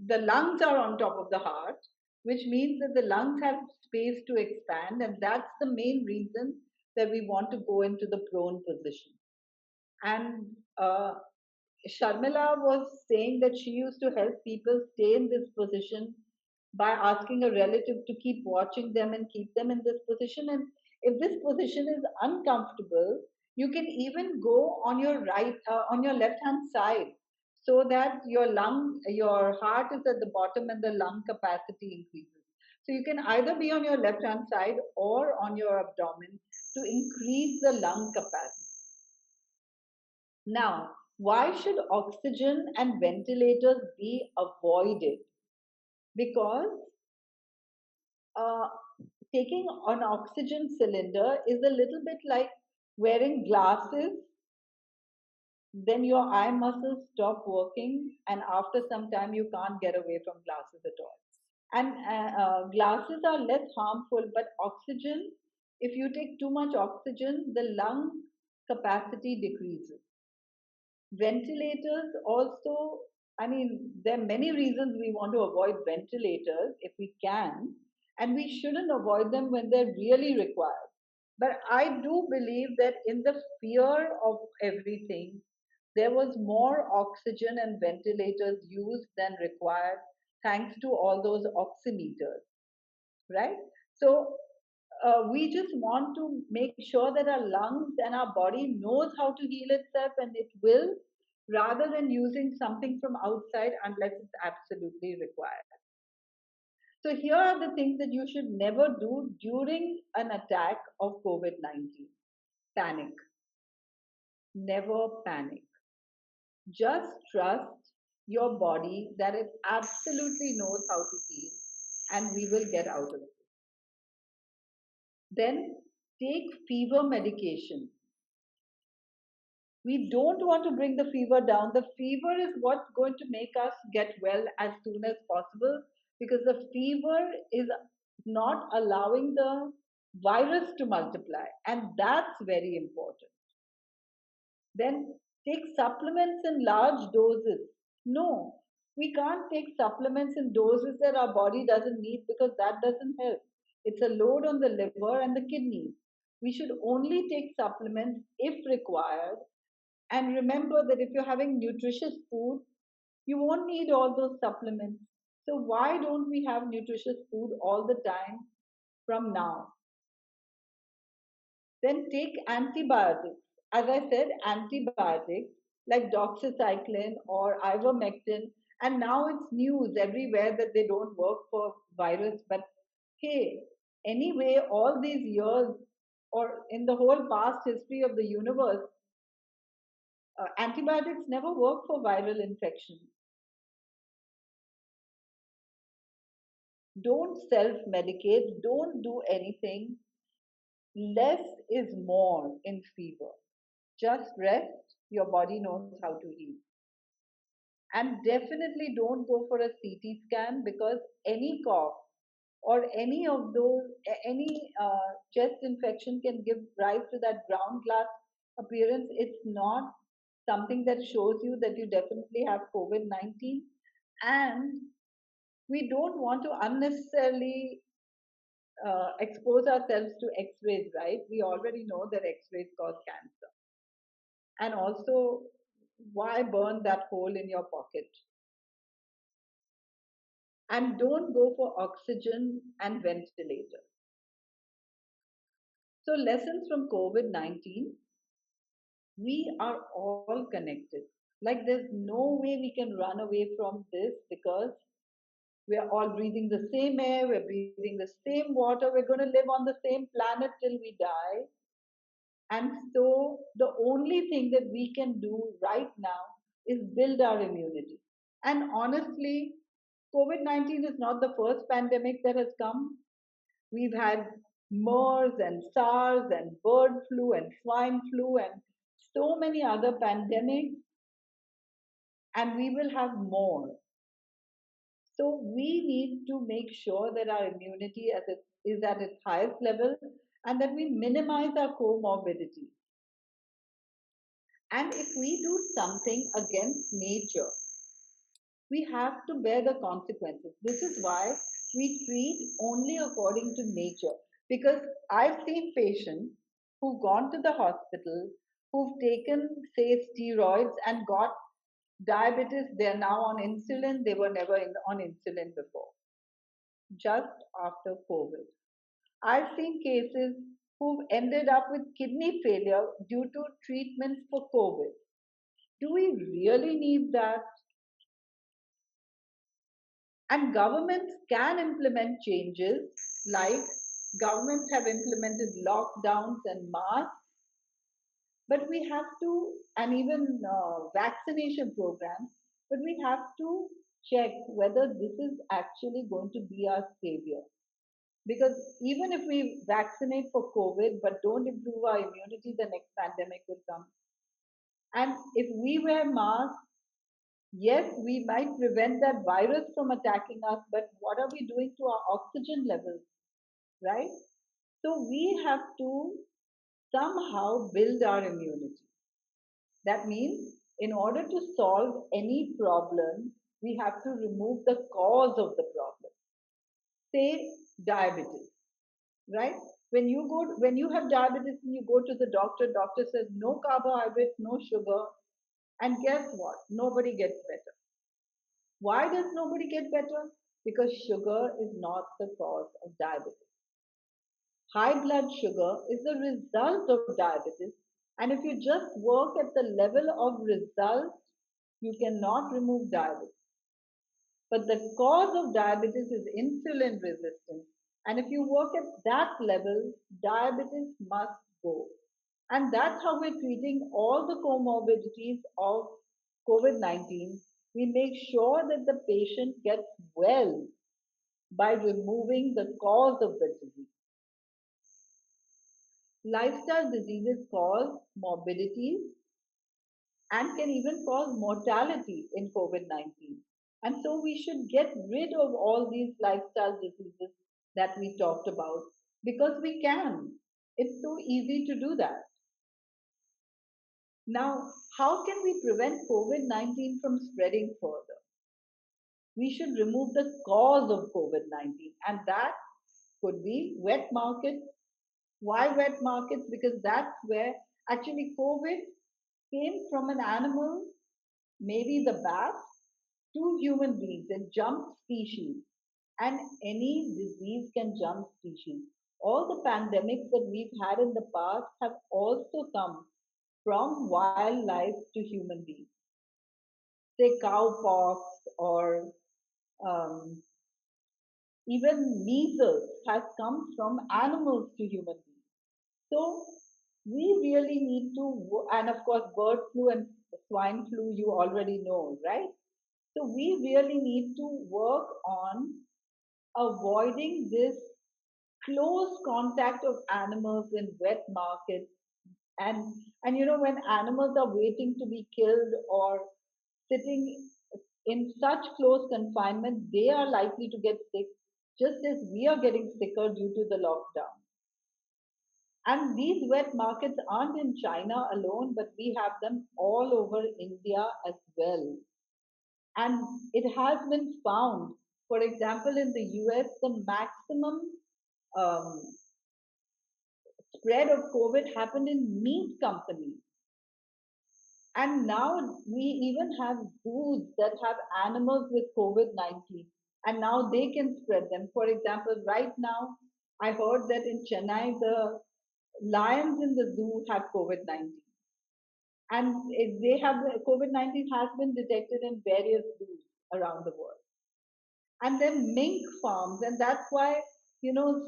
the lungs are on top of the heart, which means that the lungs have space to expand. And that's the main reason that we want to go into the prone position. And Sharmila was saying that she used to help people stay in this position by asking a relative to keep watching them and keep them in this position. And if this position is uncomfortable, you can even go on your on your left hand side, so that your heart is at the bottom and the lung capacity increases. So you can either be on your left hand side or on your abdomen to increase the lung capacity. Now, why should oxygen and ventilators be avoided? Because uh, taking an oxygen cylinder is a little bit like wearing glasses, then your eye muscles stop working, and after some time, you can't get away from glasses at all. And glasses are less harmful, but oxygen, if you take too much oxygen, the lung capacity decreases. Ventilators also, I mean, there are many reasons we want to avoid ventilators if we can, and we shouldn't avoid them when they're really required. But I do believe that in the fear of everything, there was more oxygen and ventilators used than required, thanks to all those oximeters, right? So we just want to make sure that our lungs and our body knows how to heal itself, and it will, rather than using something from outside unless it's absolutely required. So here are the things that you should never do during an attack of COVID-19. Panic. Never panic. Just trust your body that it absolutely knows how to heal, and we will get out of it. Then take fever medication. We don't want to bring the fever down. The fever is what's going to make us get well as soon as possible, because the fever is not allowing the virus to multiply, and that's very important. Then take supplements in large doses. No, we can't take supplements in doses that our body doesn't need, because that doesn't help. It's a load on the liver and the kidneys. We should only take supplements if required, And remember that if you're having nutritious food, you won't need all those supplements. So why don't we have nutritious food all the time from now? Then take antibiotics. As I said, antibiotics like doxycycline or ivermectin, and now it's news everywhere that they don't work for virus. But hey, anyway, all these years or in the whole past history of the universe, antibiotics never work for viral infection. Don't self medicate, don't do anything. Less is more in fever. Just rest, your body knows how to heal. And definitely don't go for a CT scan because any cough or any of those, any chest infection can give rise to that ground glass appearance. It's not something that shows you that you definitely have COVID 19. And we don't want to unnecessarily expose ourselves to x rays, right? We already know that x rays cause cancer. And also, why burn that hole in your pocket? And don't go for oxygen and ventilator. So, lessons from COVID 19, we are all connected. Like, there's no way we can run away from this because we are all breathing the same air, we're breathing the same water, we're going to live on the same planet till we die. And so, the only thing that we can do right now is build our immunity. And honestly, COVID 19 is not the first pandemic that has come. We've had MERS and SARS and bird flu and swine flu and so many other pandemics, and we will have more. So we need to make sure that our immunity is at its highest level and that we minimize our comorbidity. And if we do something against nature, we have to bear the consequences. This is why we treat only according to nature. Because I've seen patients who've gone to the hospital, who've taken, say, steroids and got diabetes. They're now on insulin. They were never on insulin before, just after COVID. I've seen cases who've ended up with kidney failure due to treatments for COVID. Do we really need that? And governments can implement changes like governments have implemented lockdowns and masks, but we have to, and even vaccination programs, but we have to check whether this is actually going to be our savior. Because even if we vaccinate for COVID but don't improve our immunity, the next pandemic will come. And if we wear masks, yes, we might prevent that virus from attacking us, but what are we doing to our oxygen levels, right? So we have to somehow build our immunity. That means in order to solve any problem, we have to remove the cause of the problem. Say diabetes, right? When you have diabetes and you go to the doctor says no carbohydrates, no sugar, and guess what? Nobody gets better. Why does nobody get better? Because sugar is not the cause of diabetes. High blood sugar is the result of diabetes, and if you just work at the level of result, you cannot remove diabetes. But the cause of diabetes is insulin resistance, and if you work at that level, diabetes must go. And that's how we're treating all the comorbidities of COVID 19. We make sure that the patient gets well by removing the cause of the disease. Lifestyle diseases cause morbidity and can even cause mortality in COVID 19. And so we should get rid of all these lifestyle diseases that we talked about because we can. It's so easy to do that. Now, how can we prevent COVID 19 from spreading further? We should remove the cause of COVID 19, and that could be wet markets. Why wet markets? Because that's where actually COVID came from an animal, maybe the bat, to human beings. It jumped species. And any disease can jump species. All the pandemics that we've had in the past have also come from wildlife to human beings. Say cowpox or um, even measles has come from animals to human beings. So we really need to, and of course, bird flu and swine flu, you already know, right? So we really need to work on avoiding this close contact of animals in wet markets. And you know, when animals are waiting to be killed or sitting in such close confinement, they are likely to get sick, just as we are getting sicker due to the lockdown. And these wet markets aren't in China alone, but we have them all over India as well. And it has been found, for example, in the US, the maximum um, spread of COVID happened in meat companies. And now we even have zoos that have animals with COVID 19, and now they can spread them. For example, right now, I heard that in Chennai, the lions in the zoo have COVID 19. And they have COVID 19 has been detected in various zoos around the world. And then mink farms, and that's why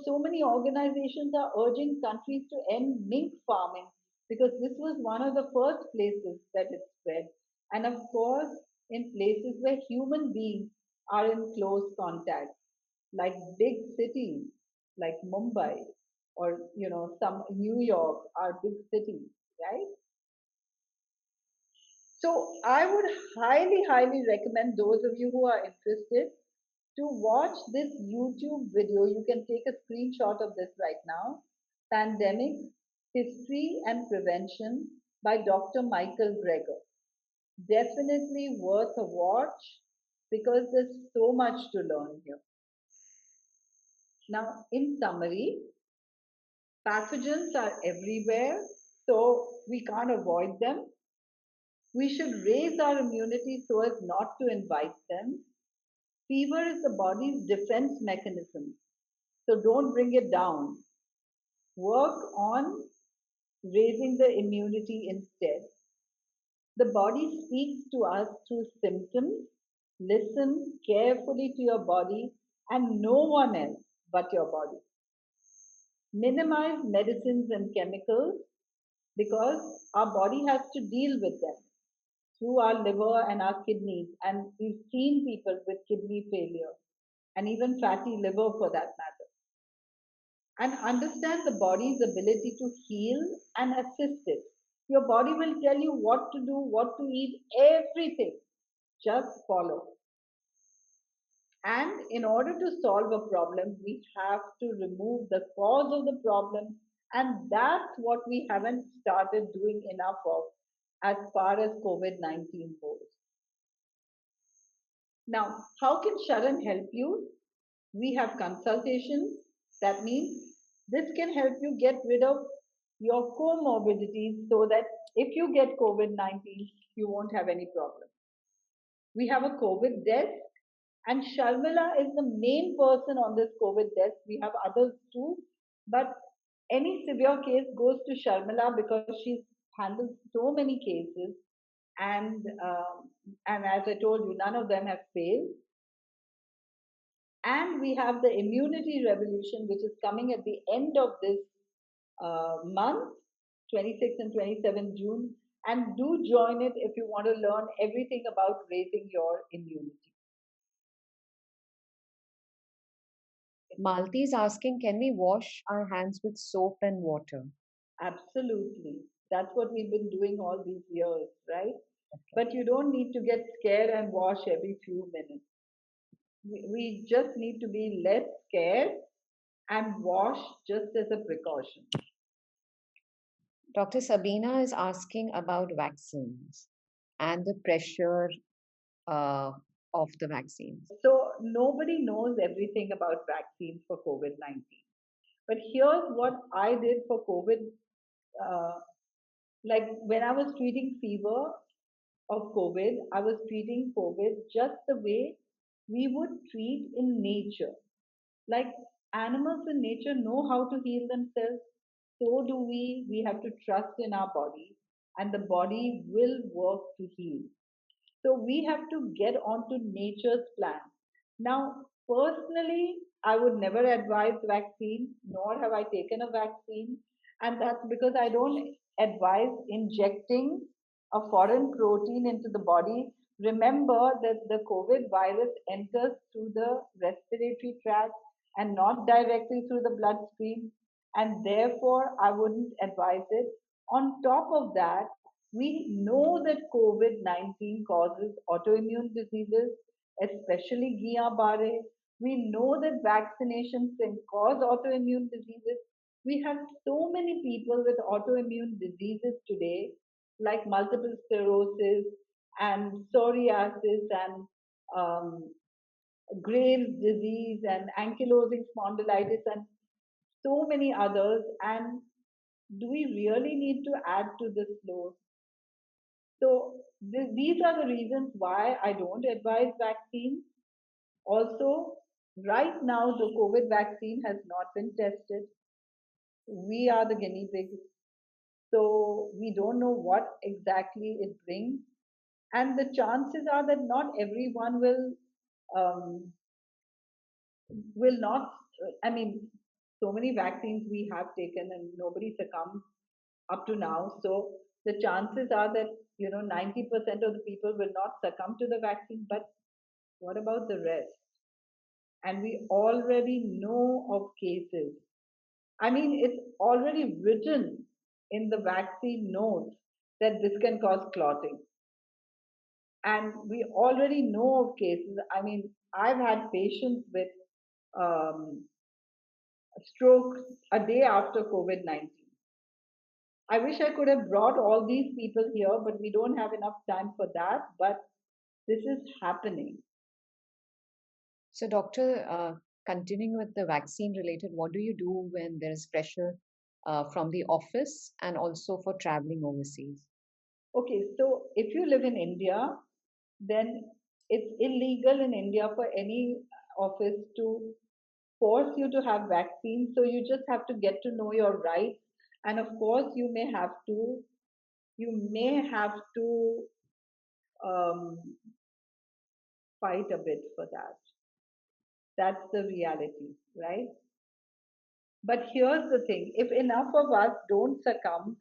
so many organizations are urging countries to end mink farming, because this was one of the first places that it spread, and of course in places where human beings are in close contact, like big cities like Mumbai, or some New York are big cities, right? So I would highly recommend those of you who are interested to watch this YouTube video. You can take a screenshot of this right now. Pandemics, History and Prevention by Dr. Michael Greger. Definitely worth a watch because there's so much to learn here. Now, in summary, pathogens are everywhere, so we can't avoid them. We should raise our immunity so as not to invite them. Fever is the body's defense mechanism, so don't bring it down. Work on raising the immunity instead. The body speaks to us through symptoms. Listen carefully to your body and no one else but your body. Minimize medicines and chemicals because our body has to deal with them through our liver and our kidneys. And we've seen people with kidney failure and even fatty liver for that matter. And understand the body's ability to heal and assist it. Your body will tell you what to do, what to eat, everything. Just follow. And in order to solve a problem, we have to remove the cause of the problem. And that's what we haven't started doing enough of as far as COVID 19 goes. Now, how can Sharan help you? We have consultations. That means this can help you get rid of your comorbidities so that if you get COVID 19, you won't have any problem. We have a COVID desk, and Sharmila is the main person on this COVID desk. We have others too, but any severe case goes to Sharmila because she's handled so many cases, and as I told you, none of them have failed. And we have the immunity revolution, which is coming at the end of this month, 26 and 27 June. And do join it if you want to learn everything about raising your immunity. Malti is asking, can we wash our hands with soap and water? Absolutely. That's what we've been doing all these years, right? But you don't need to get scared and wash every few minutes. We just need to be less scared and wash just as a precaution. Dr. Sabina is asking about vaccines and the pressure uh, of the vaccines. So nobody knows everything about vaccines for COVID-19. But here's what I did for COVID Like when I was treating fever of COVID, I was treating COVID just the way we would treat in nature. Like animals in nature know how to heal themselves, so do we. We have to trust in our body, and the body will work to heal. So we have to get onto nature's plan. Now, personally, I would never advise vaccine, nor have I taken a vaccine. And that's because I don't advise injecting a foreign protein into the body. Remember that the COVID virus enters through the respiratory tract and not directly through the bloodstream. And therefore, I wouldn't advise it. On top of that, we know that COVID 19 causes autoimmune diseases, especially Guillain Barre. We know that vaccinations can cause autoimmune diseases. We have so many people with autoimmune diseases today, like multiple sclerosis and psoriasis and um, Graves' disease and ankylosing spondylitis and so many others. And do we really need to add to this load? So these are the reasons why I don't advise vaccines. Also, right now the COVID vaccine has not been tested. We are the guinea pigs. So we don't know what exactly it brings. And the chances are that not everyone um, will not, I mean, so many vaccines we have taken and nobody succumbs up to now. So the chances are that, 90% of the people will not succumb to the vaccine. But what about the rest? And we already know of cases. I mean, it's already written in the vaccine notes that this can cause clotting. And we already know of cases. I mean, I've had patients with um, stroke a day after COVID 19. I wish I could have brought all these people here, but we don't have enough time for that. But this is happening. So, Doctor, continuing with the vaccine related, what do you do when there is pressure from the office and also for traveling overseas? Okay, so if you live in India, then it's illegal in India for any office to force you to have vaccine. So you just have to get to know your rights. And of course, you may have to um, fight a bit for that. That's the reality, right? But here's the thing: if enough of us don't succumb,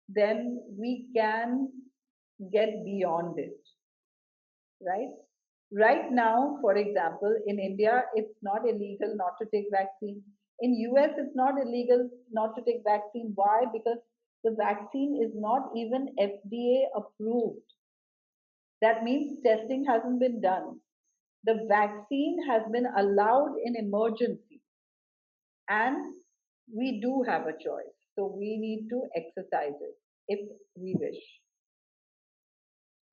then we can get beyond it, right? Right now, for example, in India, it's not illegal not to take vaccine. In US, it's not illegal not to take vaccine. Why? Because the vaccine is not even FDA approved. That means testing hasn't been done. The vaccine has been allowed in emergency, and we do have a choice. So we need to exercise it if we wish.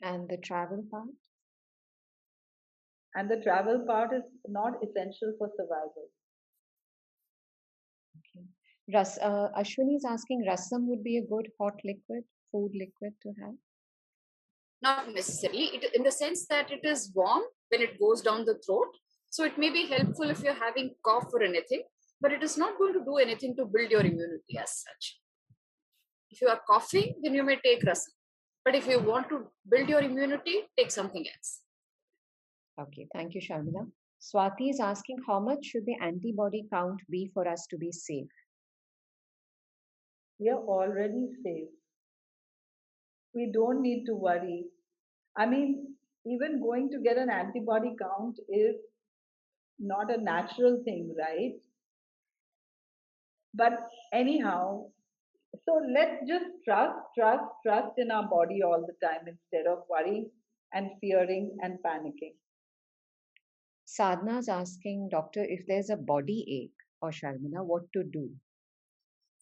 And the travel part? And the travel part is not essential for survival. Okay. Ashwini is asking, rasam would be a good hot liquid, food liquid to have? Not necessarily. In the sense that it is warm when it goes down the throat. So it may be helpful if you're having cough or anything, but it is not going to do anything to build your immunity as such. If you are coughing, then you may take rasam. But if you want to build your immunity, take something else. Okay, thank you, Sharmila. Swati is asking, how much should the antibody count be for us to be safe? We are already safe. We don't need to worry. I mean, even going to get an antibody count is not a natural thing, right? But anyhow, so let's just trust in our body all the time instead of worrying and fearing and panicking. Sadhna is asking, doctor, if there's a body ache or Sharmila, what to do?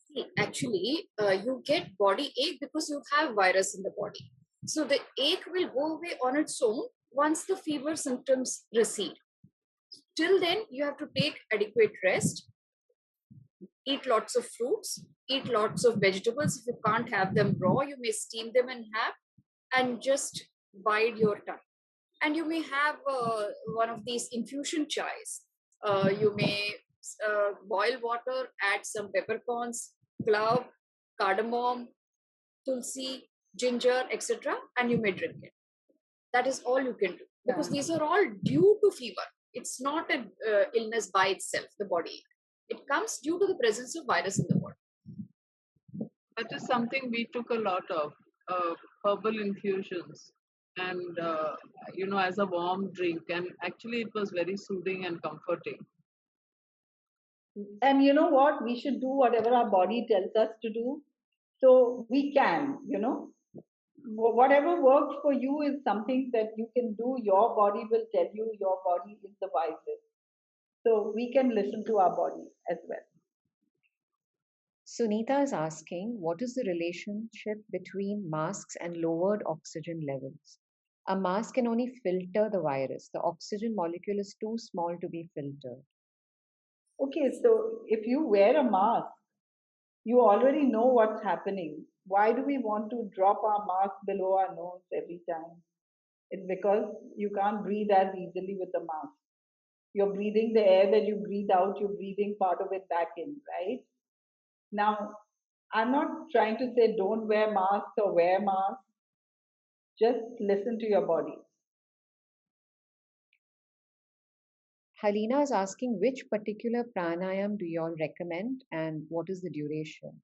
See, actually, you get body ache because you have virus in the body. So the ache will go away on its own once the fever symptoms recede. Till then, you have to take adequate rest. Eat lots of fruits, eat lots of vegetables. If you can't have them raw, you may steam them and have, and just bide your time. And you may have one of these infusion chais. You may boil water, add some peppercorns, clove, cardamom, tulsi, ginger, etc., and you may drink it. That is all you can do, because these are all due to fever. It's not an illness by itself, the body. It comes due to the presence of virus in the body. That is something we took a lot of, herbal infusions, and as a warm drink, and actually it was very soothing and comforting. And you know what? We should do whatever our body tells us to do. So we can, whatever works for you is something that you can do. Your body will tell you, your body is the wisest. So we can listen to our body as well. Sunita is asking, what is the relationship between masks and lowered oxygen levels? A mask can only filter the virus. The oxygen molecule is too small to be filtered. Okay, so if you wear a mask, you already know what's happening. Why do we want to drop our mask below our nose every time? It's because you can't breathe as easily with the mask. You're breathing the air that you breathe out, you're breathing part of it back in, right? Now, I'm not trying to say don't wear masks or wear masks. Just listen to your body. Halina is asking, which particular pranayam do you all recommend and what is the duration?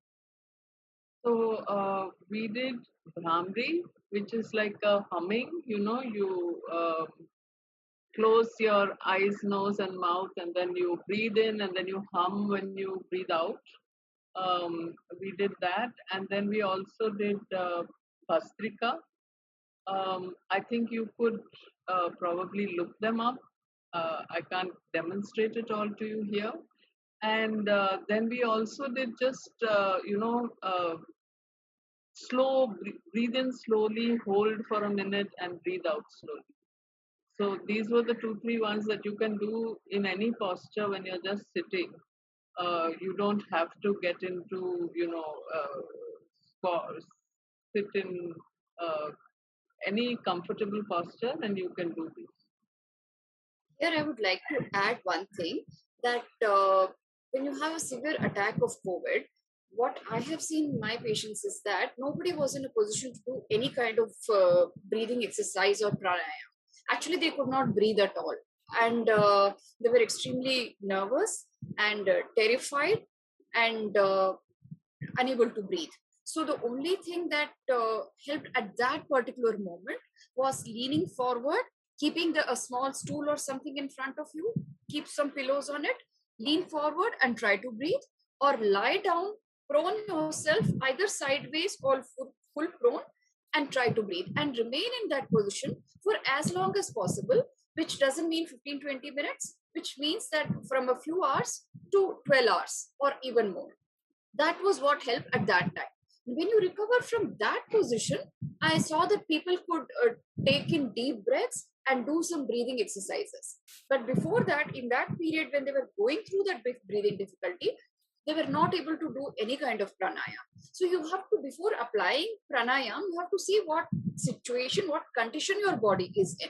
So we did Bhramri, which is like a humming. You close your eyes, nose, and mouth, and then you breathe in, and then you hum when you breathe out. We did that, and then we also did Bhastrika. I think you could probably look them up. I can't demonstrate it all to you here. And then we also did just, slow, breathe in slowly, hold for a minute, and breathe out slowly. So these were the 2-3 ones that you can do in any posture when you're just sitting. You don't have to get into, sit in any comfortable posture, and you can do this. Here, I would like to add one thing, that when you have a severe attack of COVID, what I have seen in my patients is that nobody was in a position to do any kind of breathing exercise or pranayama. Actually, they could not breathe at all. And they were extremely nervous and terrified and unable to breathe. So the only thing that helped at that particular moment was leaning forward, keeping a small stool or something in front of you, keep some pillows on it, lean forward and try to breathe, or lie down, prone yourself either sideways or full prone, and try to breathe and remain in that position for as long as possible, which doesn't mean 15-20 minutes, which means that from a few hours to 12 hours or even more. That was what helped at that time. When you recover from that position, I saw that people could take in deep breaths and do some breathing exercises. But before that, in that period when they were going through that breathing difficulty, they were not able to do any kind of pranayam. So you have to, before applying pranayam, you have to see what situation, what condition your body is in.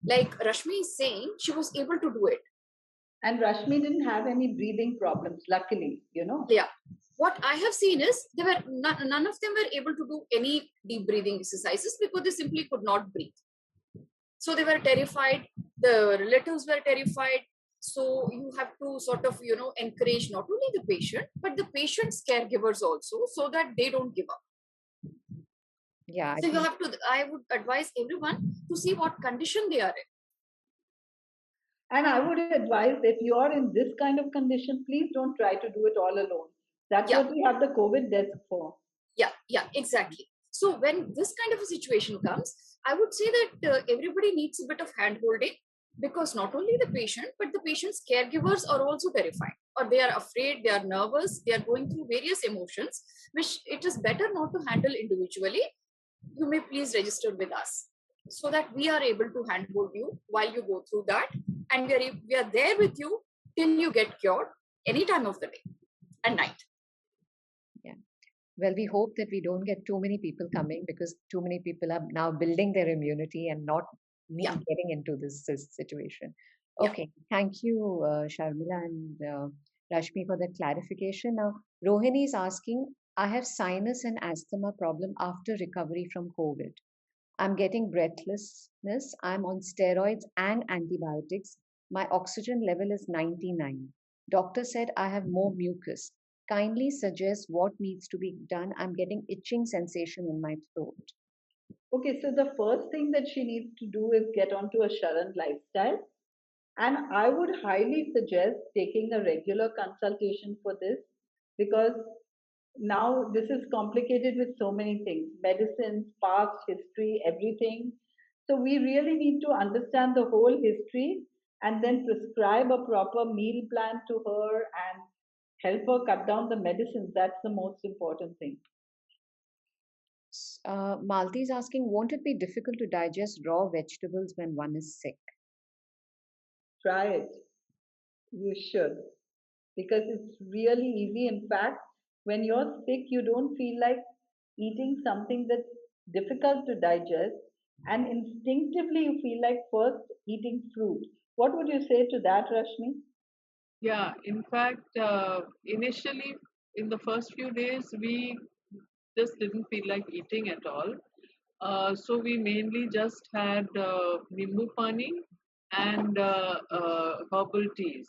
Like Rashmi is saying, she was able to do it. And Rashmi didn't have any breathing problems, luckily, Yeah. What I have seen is they were none of them were able to do any deep breathing exercises because they simply could not breathe. So they were terrified. The relatives were terrified. So you have to sort of, encourage not only the patient, but the patient's caregivers also, so that they don't give up. Yeah. So I would advise everyone to see what condition they are in. And I would advise, if you are in this kind of condition, please don't try to do it all alone. That's what we have the COVID desk for. Yeah, exactly. So when this kind of a situation comes, I would say that everybody needs a bit of hand holding, because not only the patient, but the patient's caregivers are also terrified, or they are afraid, they are nervous, they are going through various emotions, which it is better not to handle individually. You may please register with us so that we are able to handhold you while you go through that, and we are there with you till you get cured any time of the day. and night. Yeah. Well, we hope that we don't get too many people coming, because too many people are now building their immunity and not Yeah. getting into this situation. Yeah. Okay. Thank you, Sharmila and Rashmi, for that clarification. Now, Rohini is asking, I have sinus and asthma problem after recovery from COVID. I'm getting breathlessness. I'm on steroids and antibiotics. My oxygen level is 99. Doctor said I have more mucus. Kindly suggest what needs to be done. I'm getting itching sensation in my throat. Okay, so the first thing that she needs to do is get onto a Sharan lifestyle. And I would highly suggest taking a regular consultation for this, because now this is complicated with so many things, medicines, past history, everything. So we really need to understand the whole history and then prescribe a proper meal plan to her and help her cut down the medicines. That's the most important thing. Malti is asking, won't it be difficult to digest raw vegetables when one is sick? Try it. You should. Because it's really easy. In fact, when you're sick, you don't feel like eating something that's difficult to digest, and instinctively you feel like first eating fruit. What would you say to that, Rashmi? Yeah, in fact, initially in the first few days, we just didn't feel like eating at all. So we mainly just had nimbu pani and herbal teas,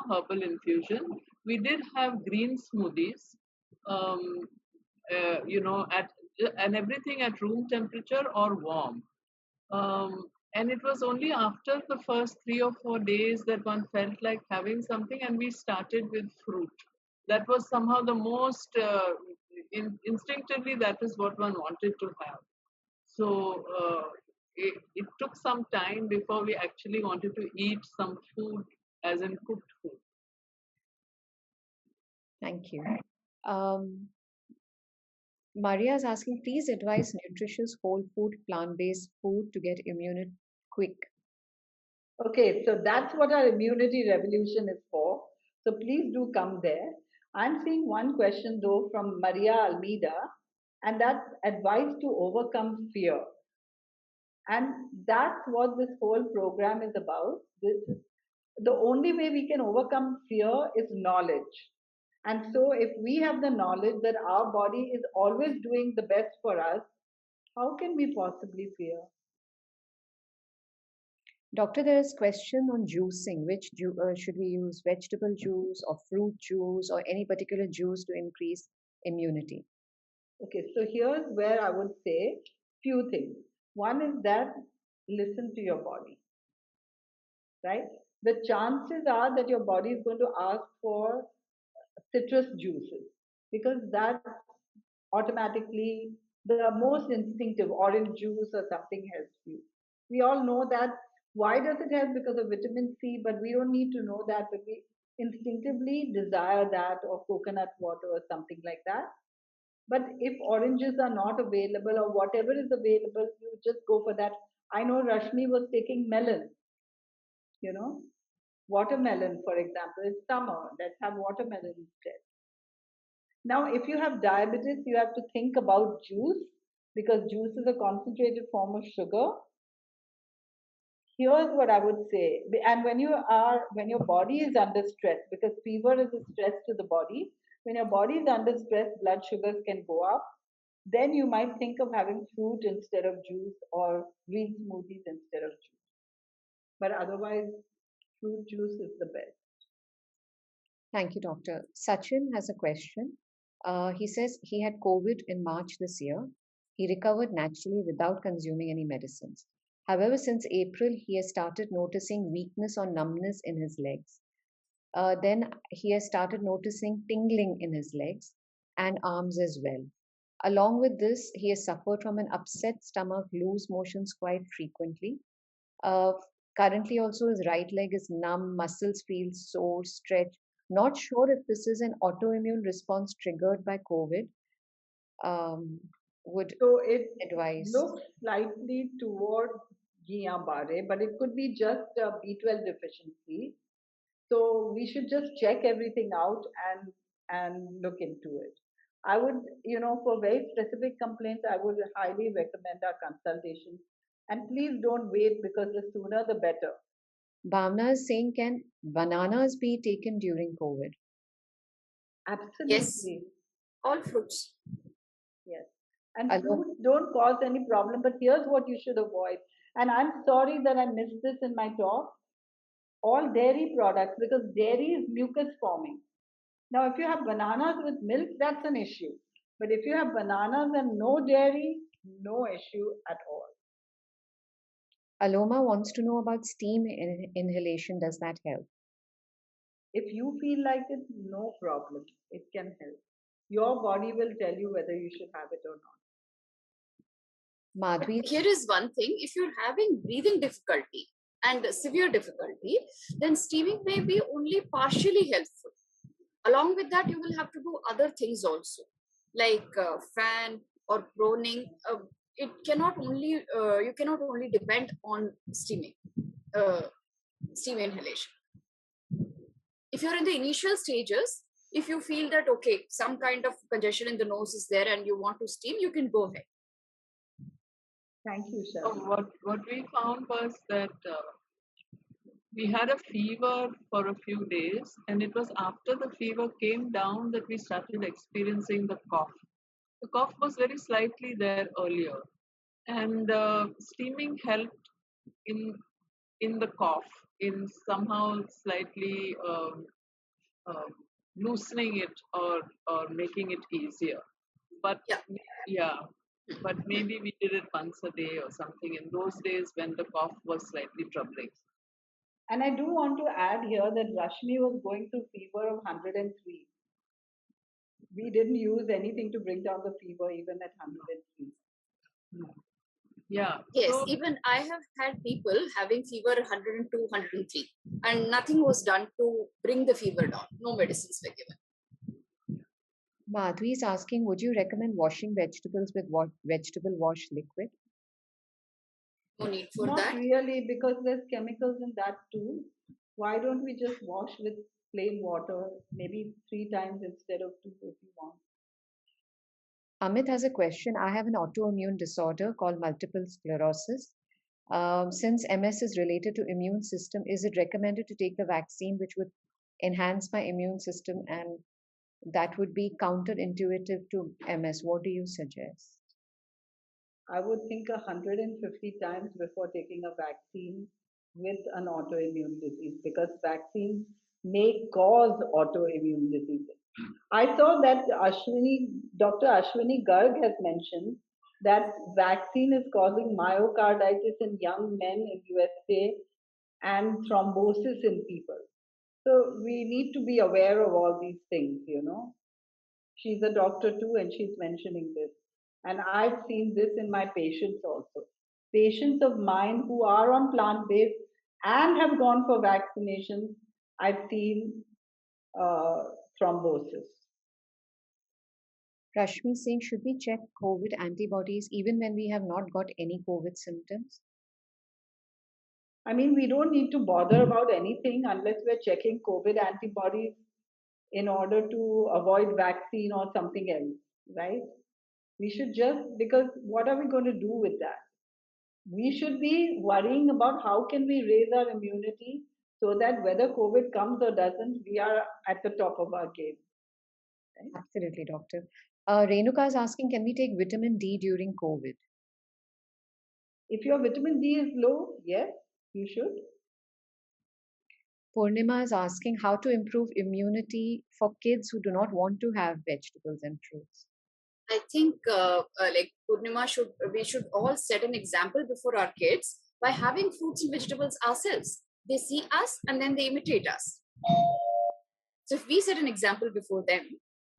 herbal infusion. We did have green smoothies, um, at and everything at room temperature or warm. And it was only after the first 3 or 4 days that one felt like having something, and we started with fruit. That was somehow the most instinctively, that is what one wanted to have. So it took some time before we actually wanted to eat some food, as in cooked food. Thank you. Maria is asking, please advise nutritious whole food, plant-based food to get immunity quick. Okay, so that's what our immunity revolution is for. So please do come there. I'm seeing one question though from Maria Almeida, and that's advice to overcome fear. And that's what this whole program is about. This is the only way we can overcome fear is knowledge. And so, if we have the knowledge that our body is always doing the best for us, how can we possibly fear? Doctor, there is question on juicing. Which should we use, vegetable juice or fruit juice or any particular juice to increase immunity? Okay, so here's where I would say few things. One is that listen to your body, right? The chances are that your body is going to ask for citrus juices, because that automatically the most instinctive orange juice or something helps you. We all know that. Why does it help? Because of vitamin C, but we don't need to know that, but we instinctively desire that, or coconut water or something like that. But if oranges are not available or whatever is available, you just go for that. I know Rashmi was taking melon, you know, watermelon, for example. It's summer, let's have watermelon instead. Now, if you have diabetes, you have to think about juice, because juice is a concentrated form of sugar. Here's what I would say. And when your body is under stress, because fever is a stress to the body, when your body is under stress, blood sugars can go up. Then you might think of having fruit instead of juice, or green smoothies instead of juice. But otherwise, fruit juice is the best. Thank you, doctor. Sachin has a question. He says he had COVID in March this year. He recovered naturally without consuming any medicines. However, since April, he has started noticing weakness or numbness in his legs. Then he has started noticing tingling in his legs and arms as well. Along with this, he has suffered from an upset stomach, loose motions quite frequently. Uh, Currently, also, his right leg is numb, muscles feel sore, stretched. Not sure if this is an autoimmune response triggered by COVID. Would So it advise. looks slightly towards Guillain-Barré, but it could be just a B12 deficiency. So we should just check everything out, and and look into it. I would, for very specific complaints, I would highly recommend our consultation. And please don't wait, because the sooner the better. Bhavna is saying, can bananas be taken during COVID? Yes, Absolutely. all fruits. Yes. And Alok, fruits don't cause any problem, but here's what you should avoid. And I'm sorry that I missed this in my talk. All dairy products, because dairy is mucus forming. Now, if you have bananas with milk, that's an issue. But if you have bananas and no dairy, no issue at all. Aloma wants to know about steam inhalation. Does that help? If you feel like it, no problem. It can help. Your body will tell you whether you should have it or not. Madhvi, Here is one thing: if you're having breathing difficulty and severe difficulty, then steaming may be only partially helpful. Along with that, you will have to do other things also, like fan or proning. It cannot only You cannot only depend on steaming, steam inhalation. If you're in the initial stages, if you feel that okay, some kind of congestion in the nose is there and you want to steam, you can go ahead. Thank you, So Sharma. what we found was that we had a fever for a few days, and it was after the fever came down that we started experiencing the cough. The cough was very slightly there earlier, and steaming helped in the cough, in somehow slightly um, loosening it, or making it easier. But Yeah. yeah, but maybe we did it once a day or something in those days when the cough was slightly troubling. And I do want to add here that Rashmi was going through fever of 103. We didn't use anything to bring down the fever even at 103. Yeah. Yes, So even I have had people having fever 102, 103, and nothing was done to bring the fever down. No medicines were given. Madhvi is asking, would you recommend washing vegetables with vegetable wash liquid? No need for Not that. really, because there's chemicals in that too. Why don't we just wash with plain water, maybe 3 times instead of two if you want? Amit has a question. I have an autoimmune disorder called multiple sclerosis. Since MS is related to immune system, is it recommended to take the vaccine which would enhance my immune system and that would be counterintuitive to MS? What do you suggest? I would think 150 times before taking a vaccine with an autoimmune disease, because vaccines may cause autoimmune diseases. I saw that Dr. Ashwini Garg has mentioned that vaccine is causing myocarditis in young men in USA and thrombosis in people. So we need to be aware of all these things. She's a doctor too, and she's mentioning this. And I've seen this in my patients also. Patients of mine who are on plant based and have gone for vaccination, I've seen uh, thrombosis. Rashmi saying, should we check COVID antibodies even when we have not got any COVID symptoms? I mean, we don't need to bother about anything unless we're checking COVID antibodies in order to avoid vaccine or something else, right? We should just, because what are we going to do with that? We should be worrying about how can we raise our immunity so that whether COVID comes or doesn't, we are at the top of our game. Right? Absolutely, doctor. Renuka is asking, can we take vitamin D during COVID? If your vitamin D is low, yes, you should. Purnima is asking how to improve immunity for kids who do not want to have vegetables and fruits. I think like Purnima we should all set an example before our kids by having fruits and vegetables ourselves. They see us and then they imitate us. So if we set an example before them,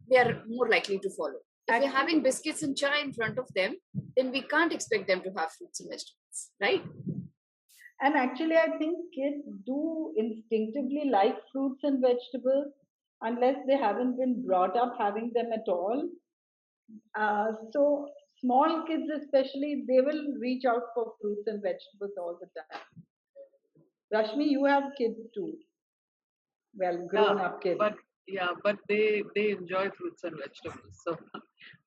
they are more likely to follow. If we're having biscuits and chai in front of them, then we can't expect them to have fruits and vegetables, right? And actually, I think kids do instinctively like fruits and vegetables unless they haven't been brought up having them at all. So small kids especially, they will reach out for fruits and vegetables all the time. Rashmi, you have kids too. Well, grown up kids. But Yeah, but they enjoy fruits and vegetables, so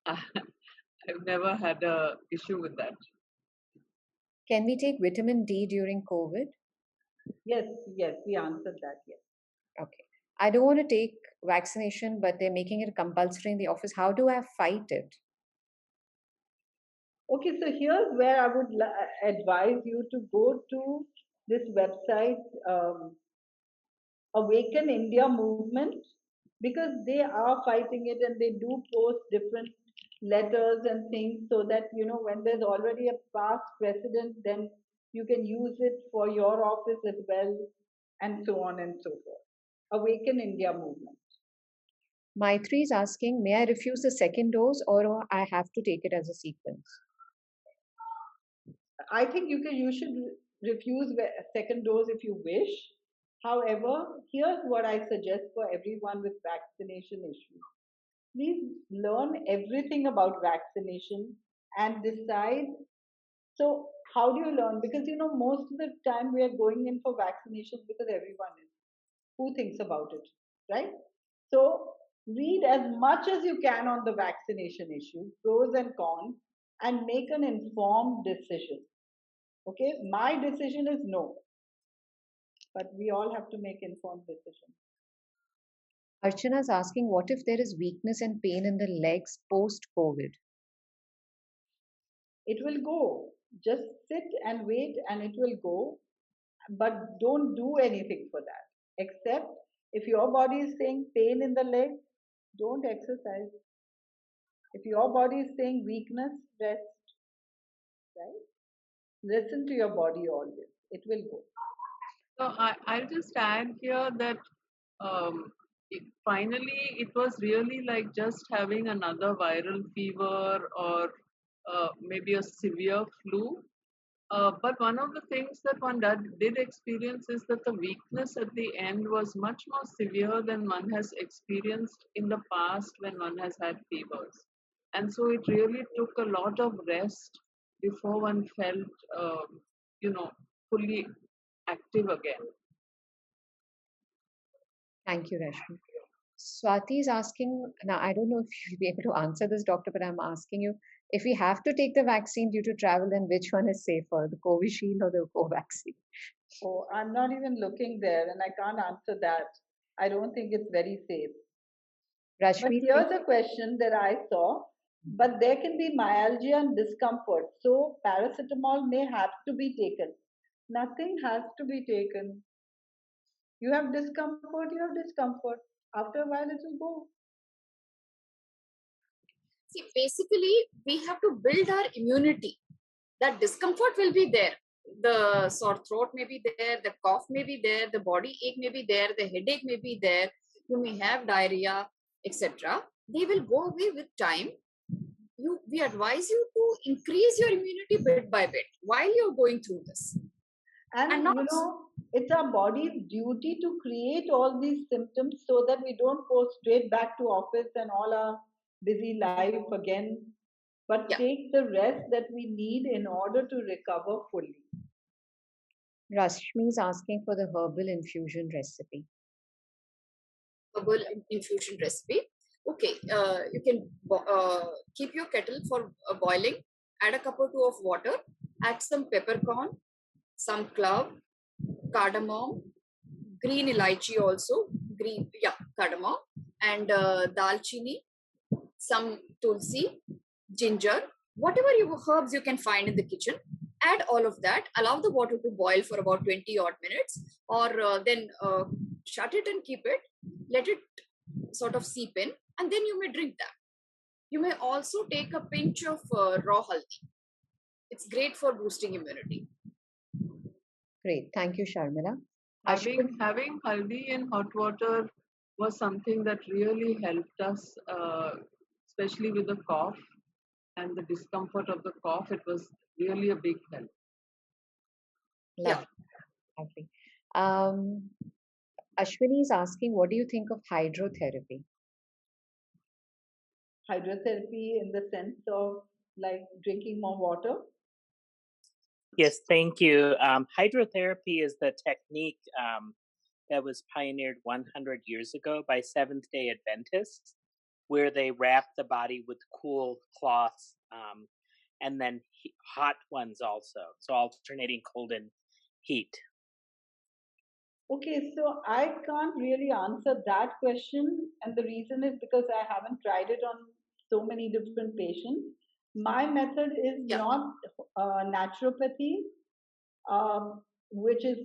I've never had a issue with that. Can we take vitamin D during COVID? Yes, yes, we answered that. Yes. Okay. I don't want to take vaccination, but they're making it compulsory in the office. How do I fight it? Okay, so here's where I would advise you to go to this website, Awaken India movement, because they are fighting it and they do post different letters and things so that, when there's already a past precedent, then you can use it for your office as well, and so on and so forth. Awaken India movement. Maitri is asking, may I refuse the second dose or I have to take it as a sequence? I think you should refuse a second dose if you wish. However, here's what I suggest for everyone with vaccination issues. Please learn everything about vaccination and decide. So, how do you learn? Because most of the time we are going in for vaccinations because everyone is. Who thinks about it, right? So, read as much as you can on the vaccination issue, pros and cons, and make an informed decision. Okay, my decision is no, but we all have to make informed decisions. Archana is asking, what if there is weakness and pain in the legs post COVID? It will go. Just sit and wait and it will go, but don't do anything for that. Except if your body is saying pain in the leg, don't exercise. If your body is saying weakness, rest, right? Listen to your body always. It will go. So I'll just add here that finally it was really like just having another viral fever or maybe a severe flu. But one of the things that one did experience is that the weakness at the end was much more severe than one has experienced in the past when one has had fevers. And so it really took a lot of rest before one felt, you know, fully active again. Thank you, Rashmi. Swati is asking, now I don't know if you'll be able to answer this, doctor, but I'm asking you, if we have to take the vaccine due to travel, then which one is safer, the Covishield or the Covaxin? Oh, I'm not even looking there and I can't answer that. I don't think it's very safe. But Rashmi, here's a question that I saw. But there can be myalgia and discomfort. So paracetamol may have to be taken. Nothing has to be taken. You have discomfort, you have discomfort. After a while, it will go. See, basically, we have to build our immunity. That discomfort will be there. The sore throat may be there, the cough may be there, the body ache may be there, the headache may be there, you may have diarrhea, etc. They will go away with time. We advise you to increase your immunity bit by bit while you're going through this. And not it's our body's duty to create all these symptoms so that we don't go straight back to office and all our busy life again, but take the rest that we need in order to recover fully. Rashmi is asking for the herbal infusion recipe. Herbal infusion recipe. Okay, you can keep your kettle for boiling, add a cup or two of water, add some peppercorn, some clove, cardamom, green elaichi also, cardamom, and dalchini, some tulsi, ginger, whatever herbs you can find in the kitchen. Add all of that, allow the water to boil for about 20 odd minutes, or then shut it and keep it, let it sort of seep in, and then you may drink that. You may also take a pinch of raw haldi. It's great for boosting immunity. Great. Thank you, Sharmila. Having haldi in hot water was something that really helped us, especially with the cough and the discomfort of the cough. It was really a big help. Lovely. Ashwini is asking, what do you think of hydrotherapy? Hydrotherapy in the sense of like drinking more water? Yes, thank you. Hydrotherapy is the technique that was pioneered 100 years ago by Seventh-day Adventists, where they wrap the body with cool cloths and then hot ones also, so alternating cold and heat. Okay, so I can't really answer that question, and the reason is because I haven't tried it on so many different patients. My method is Yeah. not naturopathy, which is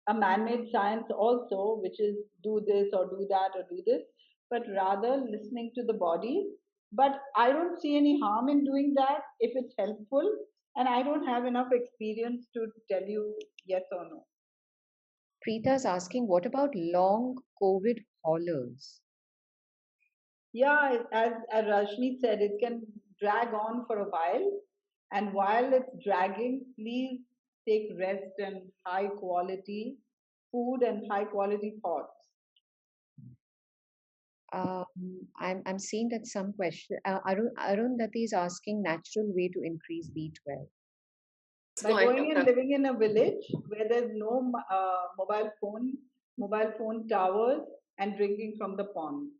a man-made science also, which is do this or do that or do this, but rather listening to the body. But I don't see any harm in doing that if it's helpful, and I don't have enough experience to tell you yes or no. Preeta's asking, what about long COVID haulers? Yeah, as Rajni said, it can drag on for a while. And while it's dragging, please take rest and high quality food and high quality thoughts. I'm seeing that some question. Arundhati is asking natural way to increase B12. By Go ahead, going and doctor. living in a village where there's no mobile phone towers, and drinking from the pond.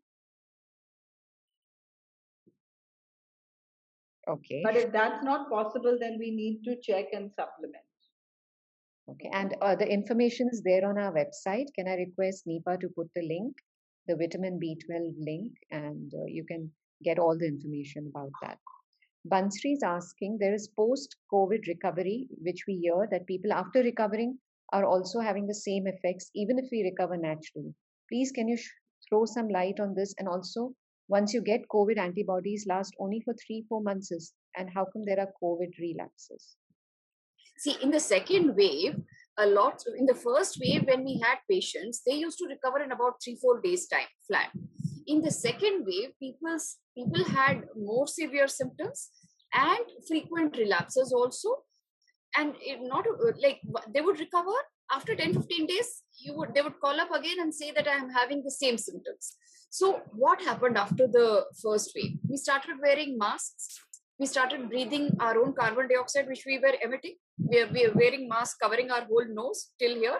Okay. But if that's not possible, then we need to check and supplement. Okay, and the information is there on our website. Can I request Nipa to put the link, the vitamin B12 link, and you can get all the information about that. Bansri is asking, there is post-COVID recovery, which we hear that people after recovering are also having the same effects, even if we recover naturally. Please, can you throw some light on this? And also, once you get COVID, antibodies last only for 3-4 months, and how come there are COVID relapses? See, in the second wave, in the first wave, when we had patients, they used to recover in about 3-4 days time flat. In the second wave, people had more severe symptoms and frequent relapses also. And not like they would recover after 10-15 days, they would call up again and say that I am having the same symptoms. So what happened after the first wave? We started wearing masks. We started breathing our own carbon dioxide, which we were emitting. We are wearing masks covering our whole nose till here,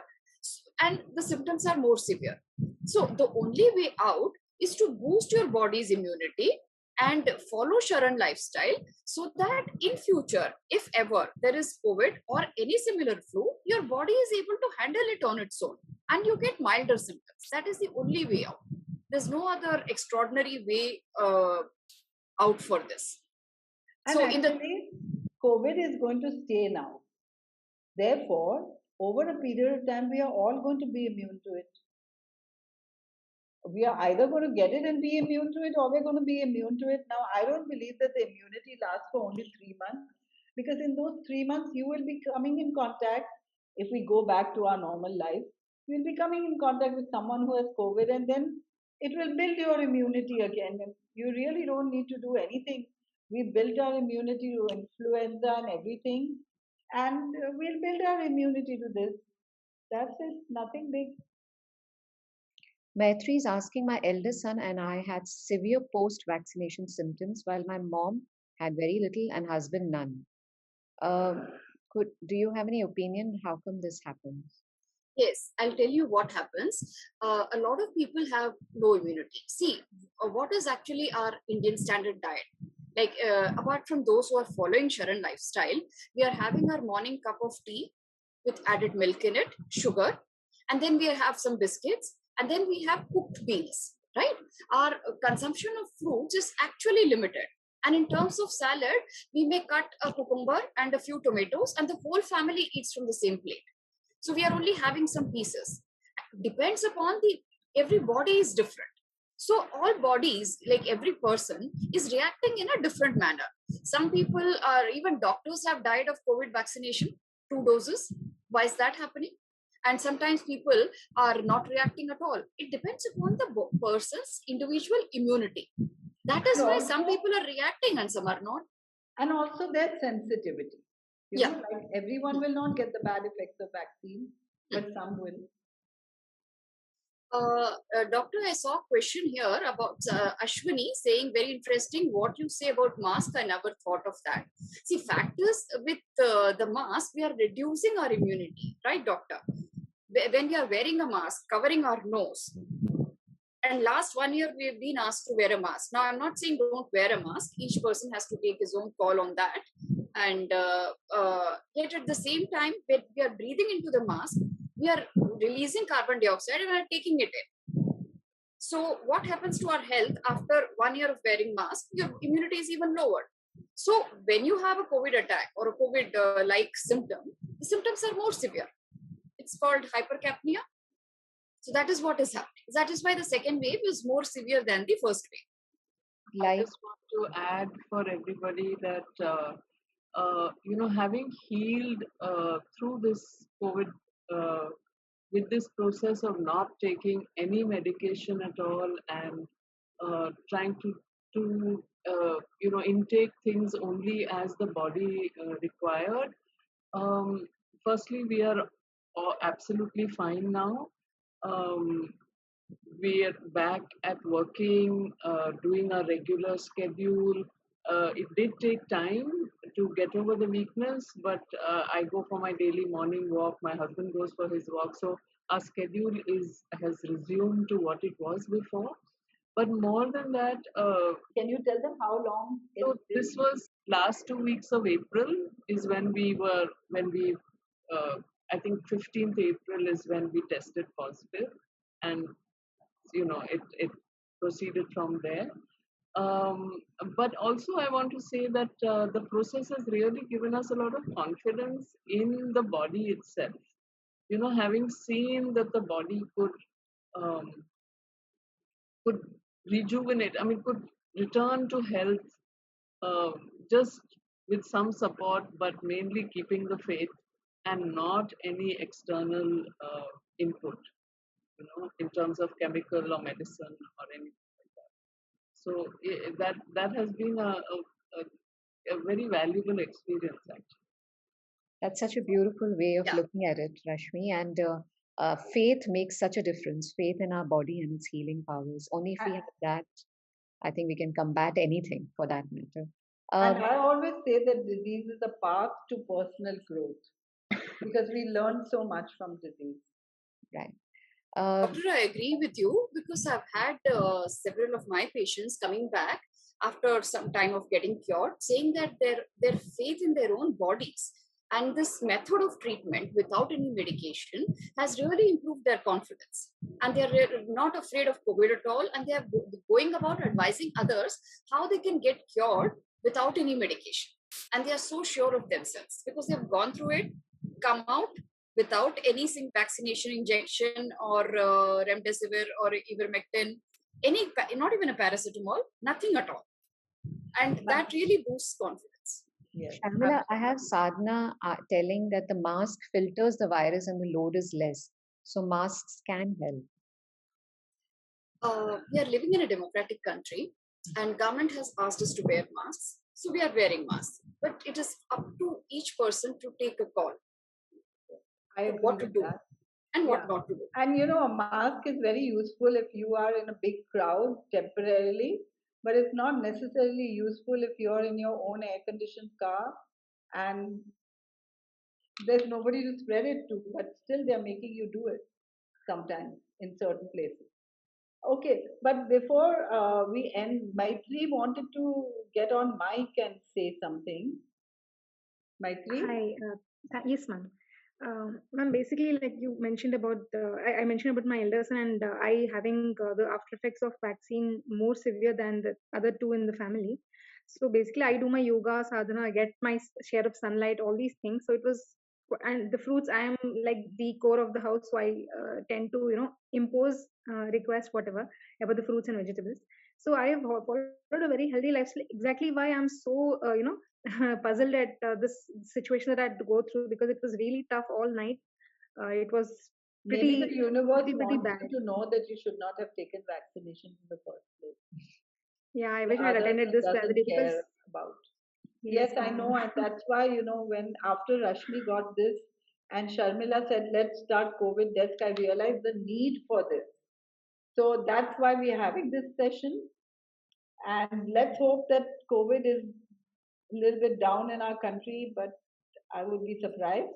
and the symptoms are more severe. So the only way out is to boost your body's immunity and follow Sharan lifestyle, so that in future, if ever there is COVID or any similar flu, your body is able to handle it on its own and you get milder symptoms. That is the only way out. There's no other extraordinary way out for this. And so actually, COVID is going to stay now. Therefore, over a period of time, we are all going to be immune to it. We are either going to get it and be immune to it, or we're going to be immune to it. Now, I don't believe that the immunity lasts for only 3 months, because in those 3 months, you will be coming in contact. If we go back to our normal life, we'll be coming in contact with someone who has COVID, and then it will build your immunity again. And you really don't need to do anything. We built our immunity to influenza and everything, and we'll build our immunity to this. That's it, nothing big. Maitri is asking, my eldest son and I had severe post-vaccination symptoms, while my mom had very little and husband none. Do you have any opinion? How come this happens? Yes, I'll tell you what happens. A lot of people have low immunity. See, what is actually our Indian standard diet? Like, apart from those who are following Sharan lifestyle, we are having our morning cup of tea with added milk in it, sugar, and then we have some biscuits, and then we have cooked meals, right? Our consumption of fruits is actually limited. And in terms of salad, we may cut a cucumber and a few tomatoes, and the whole family eats from the same plate. So we are only having some pieces. Depends upon every body is different. So all bodies, like every person, is reacting in a different manner. Some people are, even doctors have died of COVID vaccination, 2 doses. Why is that happening? And sometimes people are not reacting at all. It depends upon the person's individual immunity. That is why some people are reacting and some are not. And also their sensitivity. You know, like everyone will not get the bad effects of vaccine, but some will. Doctor, I saw a question here about Ashwini saying, very interesting what you say about mask. I never thought of that. See, fact is, with the mask, we are reducing our immunity, right, doctor? when we are wearing a mask, covering our nose, and last 1 year we've been asked to wear a mask. Now I'm not saying don't wear a mask. Each person has to take his own call on that. And yet at the same time, when we are breathing into the mask, we are releasing carbon dioxide and we are taking it in. So what happens to our health after 1 year of wearing mask? Your immunity is even lower. So when you have a COVID attack or a COVID like symptom, the symptoms are more severe. It's called hypercapnia. So that is what is happening. That is why the second wave is more severe than the first wave. I Like, just want to add for everybody that having healed through this COVID, with this process of not taking any medication at all and trying to intake things only as the body required. Um, Firstly, we are absolutely fine now. Um, we are back at working, doing our regular schedule. It did take time to get over the weakness, but I go for my daily morning walk. My husband goes for his walk, so our schedule has resumed to what it was before. But more than that, Can you tell them how long so it's this been? was last 2 weeks of April is when we I think 15th April is when we tested positive, and it proceeded from there. um, but also I want to say that the process has really given us a lot of confidence in the body itself, having seen that the body um, could rejuvenate, I mean, could return to health, uh, just with some support, but mainly keeping the faith and not any external input, in terms of chemical or medicine or anything like that. So that has been a very valuable experience, actually. that's such a beautiful way of Yeah. looking at it, Rashmi. And faith makes such a difference. Faith in our body and its healing powers. Only if we have that, I think we can combat anything for that matter. And Um, I always say that disease is a path to personal growth because we learn so much from disease. right. Uh, Doctor, I agree with you because I've had several of my patients coming back after some time of getting cured, saying that their faith in their own bodies and this method of treatment without any medication has really improved their confidence, and they're not afraid of COVID at all, and they are going about advising others how they can get cured without any medication, and they are so sure of themselves because they've gone through it, come out without any vaccination injection or remdesivir or ivermectin, not even a paracetamol, nothing at all. And that really boosts confidence. Yes. Sharmila, I have Sadhna telling that the mask filters the virus and the load is less. So masks can help. We are living in a democratic country and government has asked us to wear masks. So we are wearing masks. But it is up to each person to take a call I agree what to with do that. and what Yeah. not to do. And a mask is very useful if you are in a big crowd temporarily, but it's not necessarily useful if you're in your own air conditioned car and there's nobody to spread it to, but still they're making you do it sometimes in certain places. Okay, but before we end, Maitri wanted to get on mic and say something. Maitri? Hi, yes, ma'am. Ma'am, basically, like you mentioned about I mentioned about my elder son and I having the after effects of vaccine more severe than the other two in the family. So basically, I do my yoga, sadhana, I get my share of sunlight, all these things. So it was, and the fruits, I am like the core of the house, so I tend to impose request whatever about the fruits and vegetables. So I have followed a very healthy lifestyle. Exactly why I'm so puzzled at this situation that I had to go through because it was really tough all night. It was Maybe the universe pretty wants bad. you to know that you should not have taken vaccinations in the first place. Yeah, I The wish I had others attended it this the other doesn't day because care about. yes, Yes, I ma'am. know, and that's why, when after Rashmi got this and Sharmila said, let's start COVID desk, I realized the need for this. So that's why we're having this session. And let's hope that COVID is a little bit down in our country, but I would be surprised.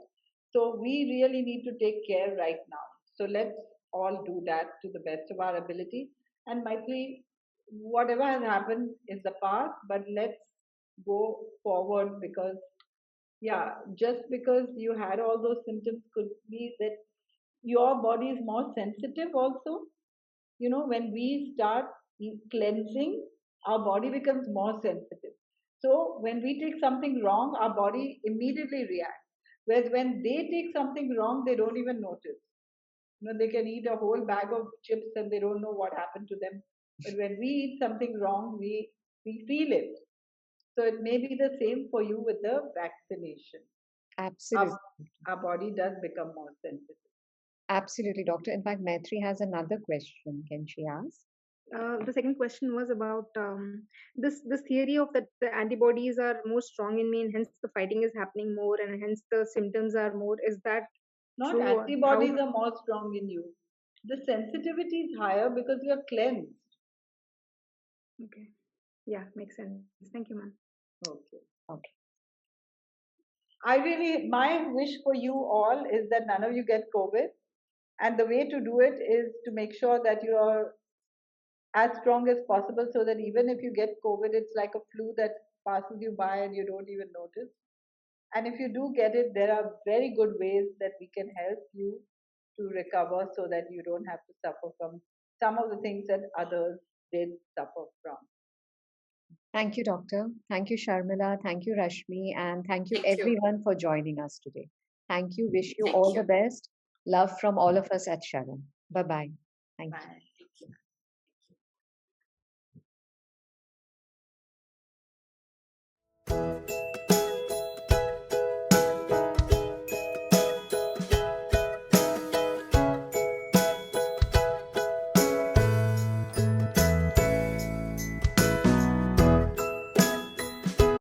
So we really need to take care right now. So let's all do that to the best of our ability. And Maitri, whatever has happened is the past, but let's go forward because, yeah, just because you had all those symptoms could be that your body is more sensitive also. You know, when we start cleansing, our body becomes more sensitive. So when we take something wrong, our body immediately reacts. Whereas when they take something wrong, they don't even notice. You know, they can eat a whole bag of chips and they don't know what happened to them. But when we eat something wrong, we feel it. So it may be the same for you with the vaccination. Absolutely. Our body does become more sensitive. Absolutely, doctor. In fact, Maitri has another question. Can she ask? The second question was about this theory of that the antibodies are more strong in me, and hence the fighting is happening more, and hence the symptoms are more. Is that Not true? Or how? antibodies are more strong in you. The sensitivity is higher because you're cleansed. Okay. Yeah, makes sense. Thank you, ma'am. Okay. Okay. My wish for you all is that none of you get COVID. And the way to do it is to make sure that you are as strong as possible so that even if you get COVID, it's like a flu that passes you by and you don't even notice. And if you do get it, there are very good ways that we can help you to recover so that you don't have to suffer from some of the things that others did suffer from. Thank you, doctor. Thank you, Sharmila. Thank you, Rashmi. And thank you, Thank you. everyone, for joining us today. Thank you. Wish you Thank all you. the best. Love from all of us at Sharon. Bye bye. Thank you. Bye. Thank you.